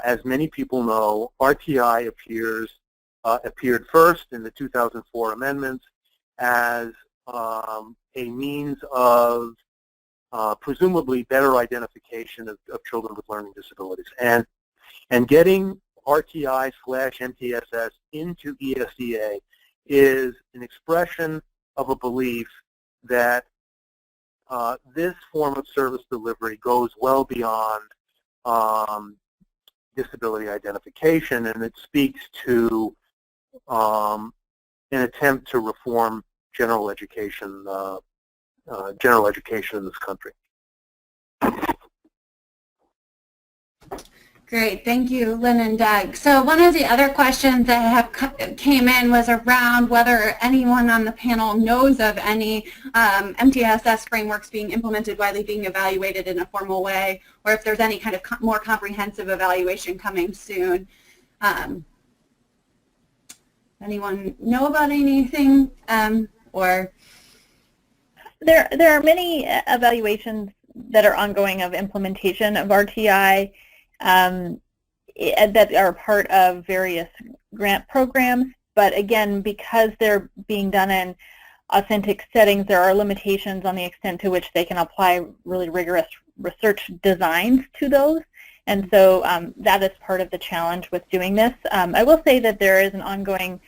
S3: as many people know, RTI appeared first in the 2004 amendments as a means of presumably better identification of children with learning disabilities. And getting RTI/MTSS into ESEA is an expression of a belief that this form of service delivery goes well beyond disability identification, and it speaks to an attempt to reform general education in this country.
S6: Great, thank you, Lynn and Doug. So one of the other questions that came in was around whether anyone on the panel knows of any MTSS frameworks being implemented, widely being evaluated in a formal way, or if there's any kind of more comprehensive evaluation coming soon. Anyone know about anything, or?
S1: There are many evaluations that are ongoing of implementation of RTI that are part of various grant programs, but again, because they're being done in authentic settings, there are limitations on the extent to which they can apply really rigorous research designs to those, and so that is part of the challenge with doing this. I will say that there is an ongoing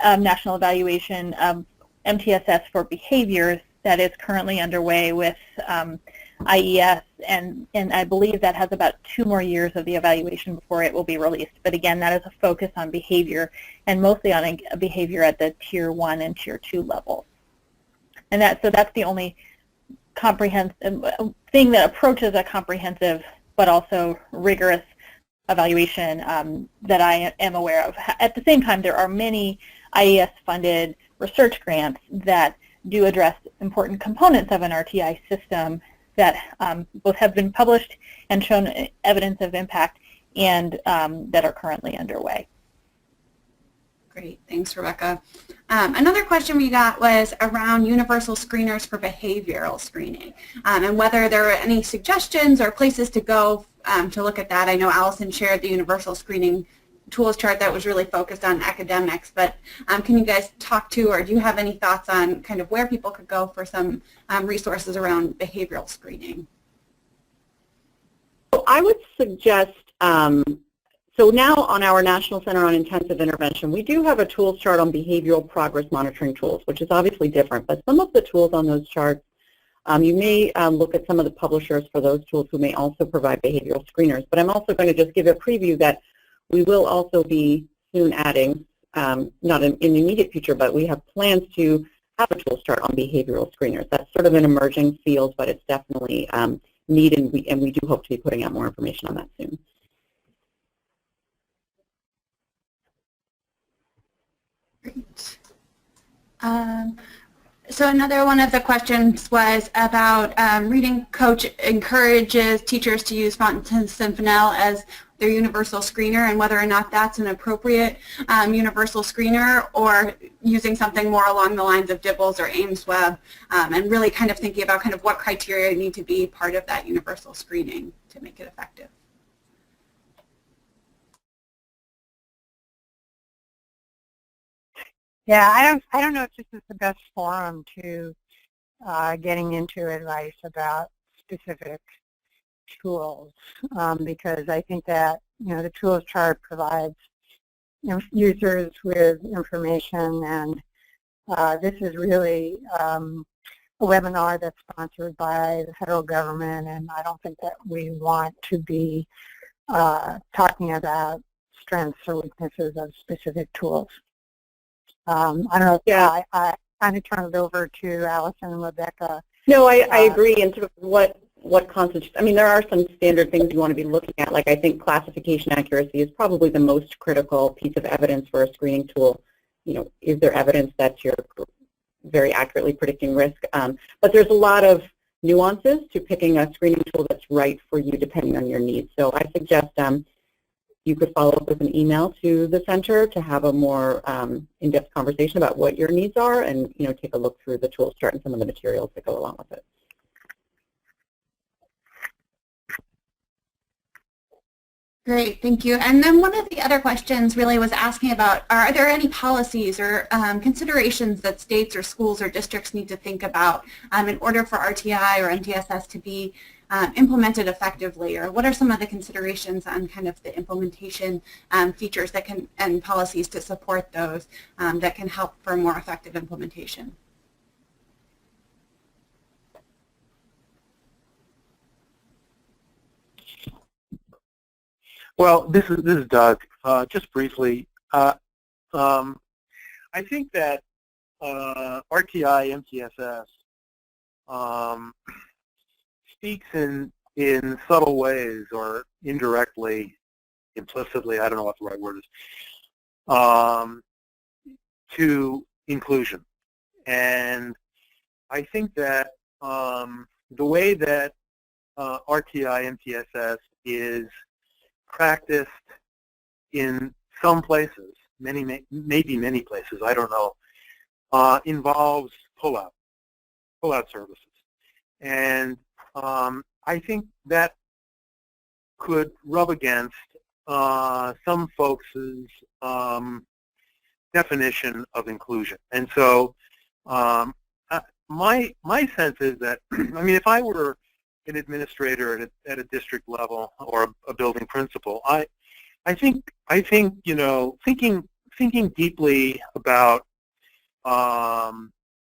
S1: national evaluation of MTSS for behaviors that is currently underway with IES, and I believe that has about 2 more years of the evaluation before it will be released. But again, that is a focus on behavior, and mostly on a behavior at the Tier 1 and Tier 2 levels. And so that's the only comprehensive thing that approaches a comprehensive but also rigorous evaluation that I am aware of. At the same time, there are many IES-funded research grants that do address important components of an RTI system that both have been published and shown evidence of impact and that are currently underway.
S6: Great, thanks, Rebecca. Another question we got was around universal screeners for behavioral screening, and whether there are any suggestions or places to go to look at that. I know Allison shared the universal screening tools chart that was really focused on academics, but can you guys talk to, or do you have any thoughts on kind of where people could go for some resources around behavioral screening?
S5: So I would suggest, so now on our National Center on Intensive Intervention, we do have a tools chart on behavioral progress monitoring tools, which is obviously different, but some of the tools on those charts, you may look at some of the publishers for those tools who may also provide behavioral screeners, but I'm also going to just give a preview that we will also be soon adding, not in the immediate future, but we have plans to have a tools chart on behavioral screeners. That's sort of an emerging field, but it's definitely needed, and we do hope to be putting out more information on that soon.
S6: Great. So another one of the questions was about Reading Coach encourages teachers to use Fontes and Fennell as their universal screener, and whether or not that's an appropriate universal screener, or using something more along the lines of DIBELS or AIMSweb, and really kind of thinking about kind of what criteria need to be part of that universal screening to make it effective.
S2: Yeah, I don't know if this is the best forum to getting into advice about specific tools, because I think that the tools chart provides users with information, and this is really a webinar that's sponsored by the federal government, and I don't think that we want to be talking about strengths or weaknesses of specific tools. I don't know if I kind of turn it over to Allison and Rebecca.
S5: No, I agree, and sort of what constitutes, I mean, there are some standard things you want to be looking at, like I think classification accuracy is probably the most critical piece of evidence for a screening tool. Is there evidence that you're very accurately predicting risk? But there's a lot of nuances to picking a screening tool that's right for you depending on your needs. So I suggest you could follow up with an email to the center to have a more in-depth conversation about what your needs are, and take a look through the tools chart and some of the materials that go along with it.
S6: Great, thank you. And then one of the other questions really was asking about, are there any policies or considerations that states or schools or districts need to think about in order for RTI or MTSS to be implemented effectively, or what are some of the considerations on kind of the implementation features that can, and policies to support those that can help for more effective implementation?
S3: Well, this is Doug. Just briefly, I think that RTI MTFs speaks in subtle ways or indirectly, implicitly, I don't know what the right word is, to inclusion. And I think that the way that RTI MTSS is practiced in some places, maybe many places, I don't know, involves pull-out services. And I think that could rub against some folks' definition of inclusion. And so my sense is that, I mean, if I were an administrator at a district level or a building principal, I think you know, thinking deeply about RTI,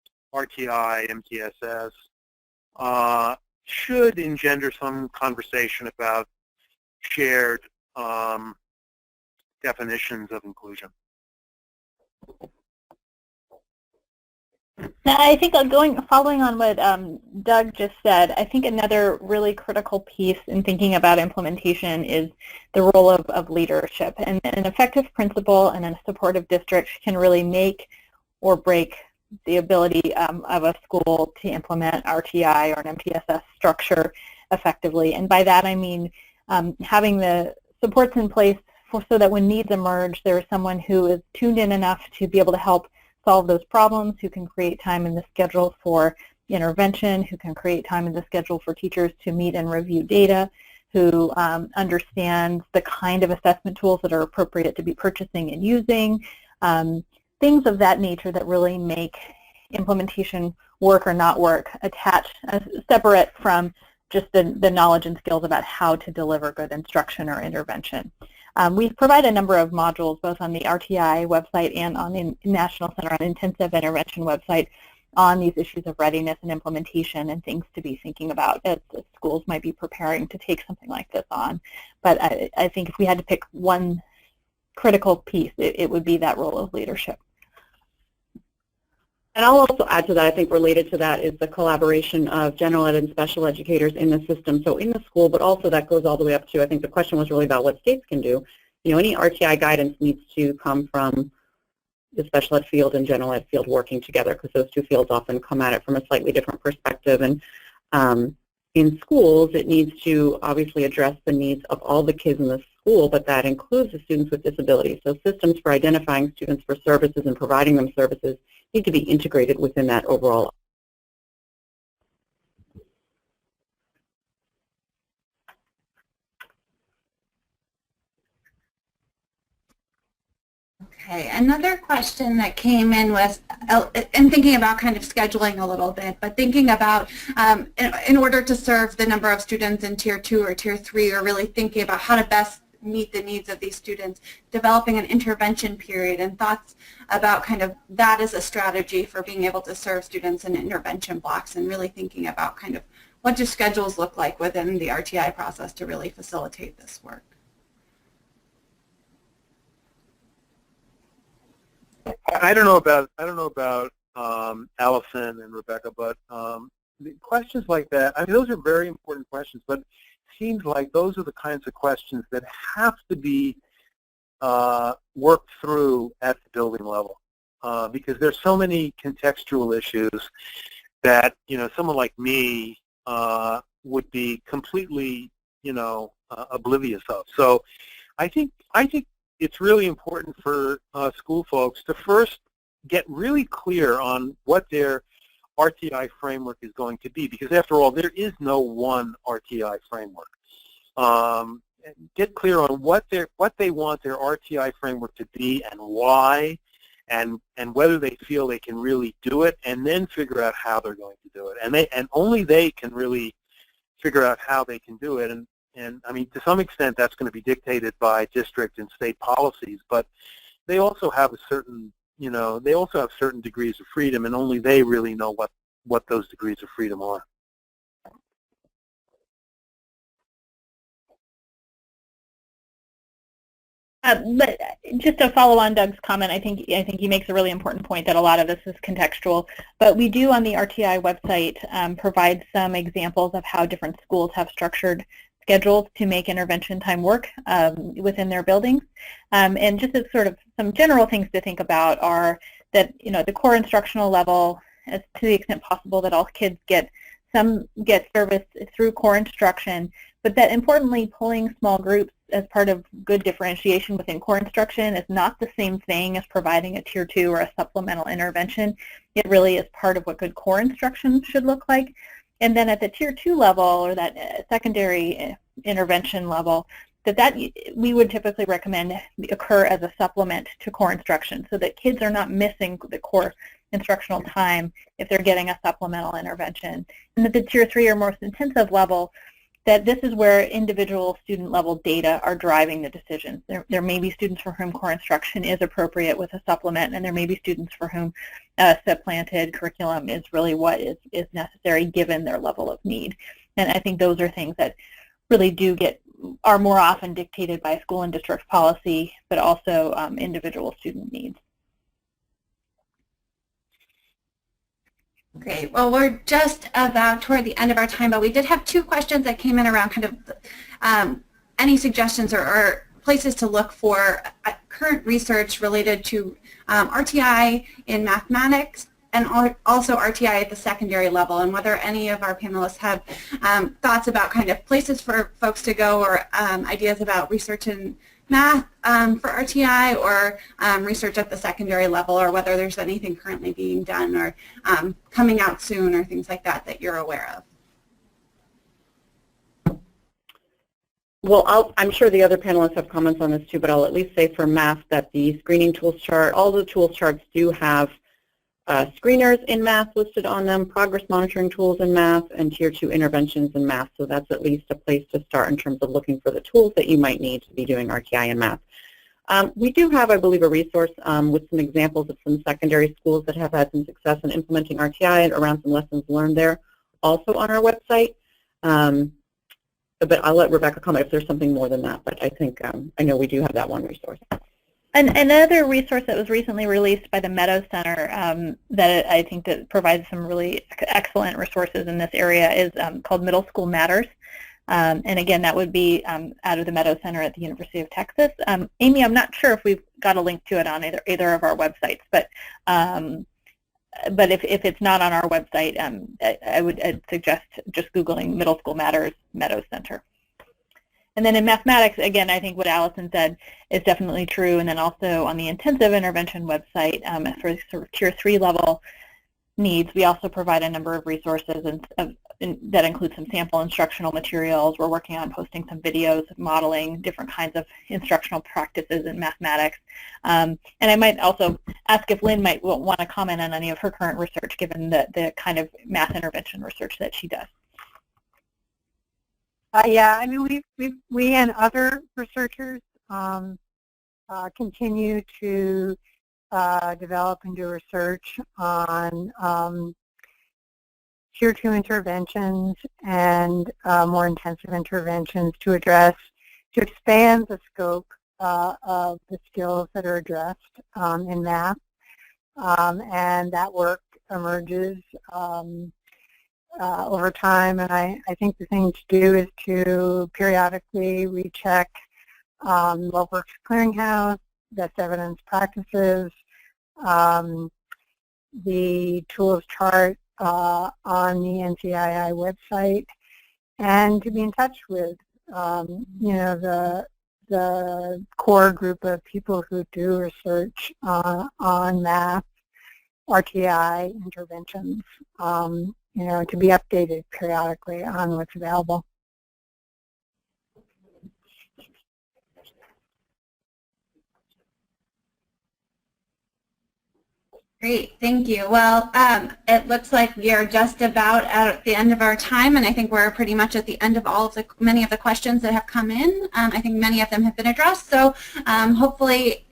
S3: MTSS should engender some conversation about shared definitions of inclusion.
S1: Now, I think following on what Doug just said, I think another really critical piece in thinking about implementation is the role of leadership. And an effective principal and a supportive district can really make or break the ability of a school to implement RTI or an MTSS structure effectively. And by that I mean having the supports in place so that when needs emerge, there is someone who is tuned in enough to be able to help solve those problems, who can create time in the schedule for intervention, who can create time in the schedule for teachers to meet and review data, who understands the kind of assessment tools that are appropriate to be purchasing and using, things of that nature that really make implementation work or not work attached, separate from just the knowledge and skills about how to deliver good instruction or intervention. We provide a number of modules both on the RTI website and on the National Center on Intensive Intervention website on these issues of readiness and implementation and things to be thinking about as schools might be preparing to take something like this on. But I think if we had to pick one critical piece, it would be that role of leadership.
S5: And I'll also add to that, I think related to that is the collaboration of general ed and special educators in the system, so in the school, but also that goes all the way up to, I think the question was really about what states can do. You know, any RTI guidance needs to come from the special ed field and general ed field working together, because those two fields often come at it from a slightly different perspective. And in schools, it needs to obviously address the needs of all the kids in the school, but that includes the students with disabilities. So systems for identifying students for services and providing them services need to be integrated within that overall.
S6: Okay, another question that came in was, and thinking about kind of scheduling a little bit, but thinking about in order to serve the number of students in Tier 2 or Tier 3, or really thinking about how to best meet the needs of these students, developing an intervention period, and thoughts about kind of that as a strategy for being able to serve students in intervention blocks, and really thinking about kind of what do schedules look like within the RTI process to really facilitate this work.
S3: I don't know about Allison and Rebecca, but questions like that, I mean, those are very important questions, but it seems like those are the kinds of questions that have to be worked through at the building level, because there's so many contextual issues that, you know, someone like me would be completely, you know, oblivious of. So I think it's really important for school folks to first get really clear on what their RTI framework is going to be, because after all, there is no one RTI framework. Get clear on what they want their RTI framework to be and why, and whether they feel they can really do it, and then figure out how they're going to do it. And only they can really figure out how they can do it. And I mean, to some extent, that's going to be dictated by district and state policies, but they also have a certain, you know, they also have certain degrees of freedom, and only they really know what those degrees of freedom are.
S1: But just to follow on Doug's comment, I think he makes a really important point that a lot of this is contextual. But we do on the RTI website provide some examples of how different schools have structured schedules to make intervention time work within their buildings. And just as sort of some general things to think about are that, you know, the core instructional level, as to the extent possible, that all kids get service through core instruction, but that importantly pulling small groups as part of good differentiation within core instruction is not the same thing as providing a tier 2 or a supplemental intervention. It really is part of what good core instruction should look like. And then at the tier 2 level, or that secondary intervention level, that we would typically recommend occur as a supplement to core instruction, so that kids are not missing the core instructional time if they're getting a supplemental intervention. And at the tier 3 or most intensive level, that this is where individual student level data are driving the decisions. There may be students for whom core instruction is appropriate with a supplement, and there may be students for whom supplanted curriculum is really what is necessary given their level of need. And I think those are things that really are more often dictated by school and district policy, but also individual student needs.
S6: Great. Well, we're just about toward the end of our time, but we did have 2 questions that came in around kind of any suggestions or places to look for current research related to RTI in mathematics and also RTI at the secondary level, and whether any of our panelists have thoughts about kind of places for folks to go, or ideas about research in math for RTI, or research at the secondary level, or whether there's anything currently being done or coming out soon or things like that that you're aware of.
S5: Well, I'm sure the other panelists have comments on this too, but I'll at least say for math that the screening tools chart, all the tools charts do have screeners in math listed on them, progress monitoring tools in math, and tier 2 interventions in math. So that's at least a place to start in terms of looking for the tools that you might need to be doing RTI in math. We do have, I believe, a resource with some examples of some secondary schools that have had some success in implementing RTI and around some lessons learned there, also on our website. But I'll let Rebecca comment if there's something more than that. But I think I know we do have that one resource.
S1: And another resource that was recently released by the Meadows Center that I think that provides some really excellent resources in this area is called Middle School Matters. And again, that would be out of the Meadows Center at the University of Texas. Amy, I'm not sure if we've got a link to it on either of our websites, but if it's not on our website, I'd suggest just Googling Middle School Matters Meadows Center. And then in mathematics, again, I think what Allison said is definitely true. And then also on the intensive intervention website, for sort of tier 3 level needs, we also provide a number of resources that include some sample instructional materials. We're working on posting some videos modeling different kinds of instructional practices in mathematics. And I might also ask if Lynn might want to comment on any of her current research, given the kind of math intervention research that she does.
S2: Yeah, I mean, we and other researchers continue to develop and do research on tier 2 interventions and more intensive interventions to expand the scope of the skills that are addressed in math, and that work emerges over time, and I think the thing to do is to periodically recheck what works clearinghouse, best evidence practices, the tools chart on the NCII website, and to be in touch with the core group of people who do research on math, RTI interventions. To be updated periodically on what's available.
S6: Great, thank you. Well, it looks like we are just about at the end of our time, and I think we're pretty much at the end of many of the questions that have come in. I think many of them have been addressed, so hopefully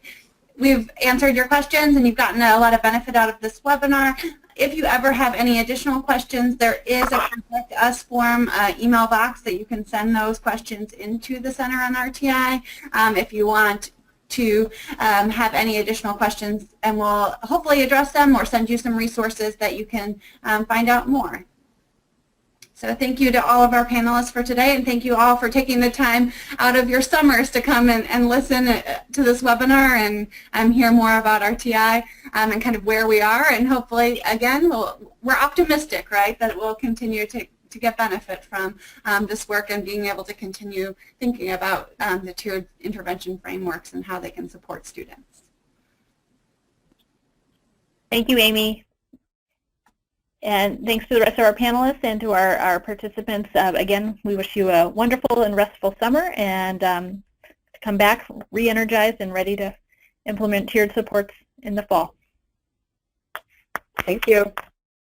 S6: we've answered your questions and you've gotten a lot of benefit out of this webinar. If you ever have any additional questions, there is a Contact Us form email box that you can send those questions into the Center on RTI. If you want to have any additional questions, and we'll hopefully address them or send you some resources that you can find out more. So thank you to all of our panelists for today, and thank you all for taking the time out of your summers to come and listen to this webinar and hear more about RTI and kind of where we are. And hopefully, again, we're optimistic, right, that we'll continue to get benefit from this work and being able to continue thinking about the tiered intervention frameworks and how they can support students.
S1: Thank you, Amy. And thanks to the rest of our panelists and to our participants. Again, we wish you a wonderful and restful summer, and to come back re-energized and ready to implement tiered supports in the fall.
S5: Thank you.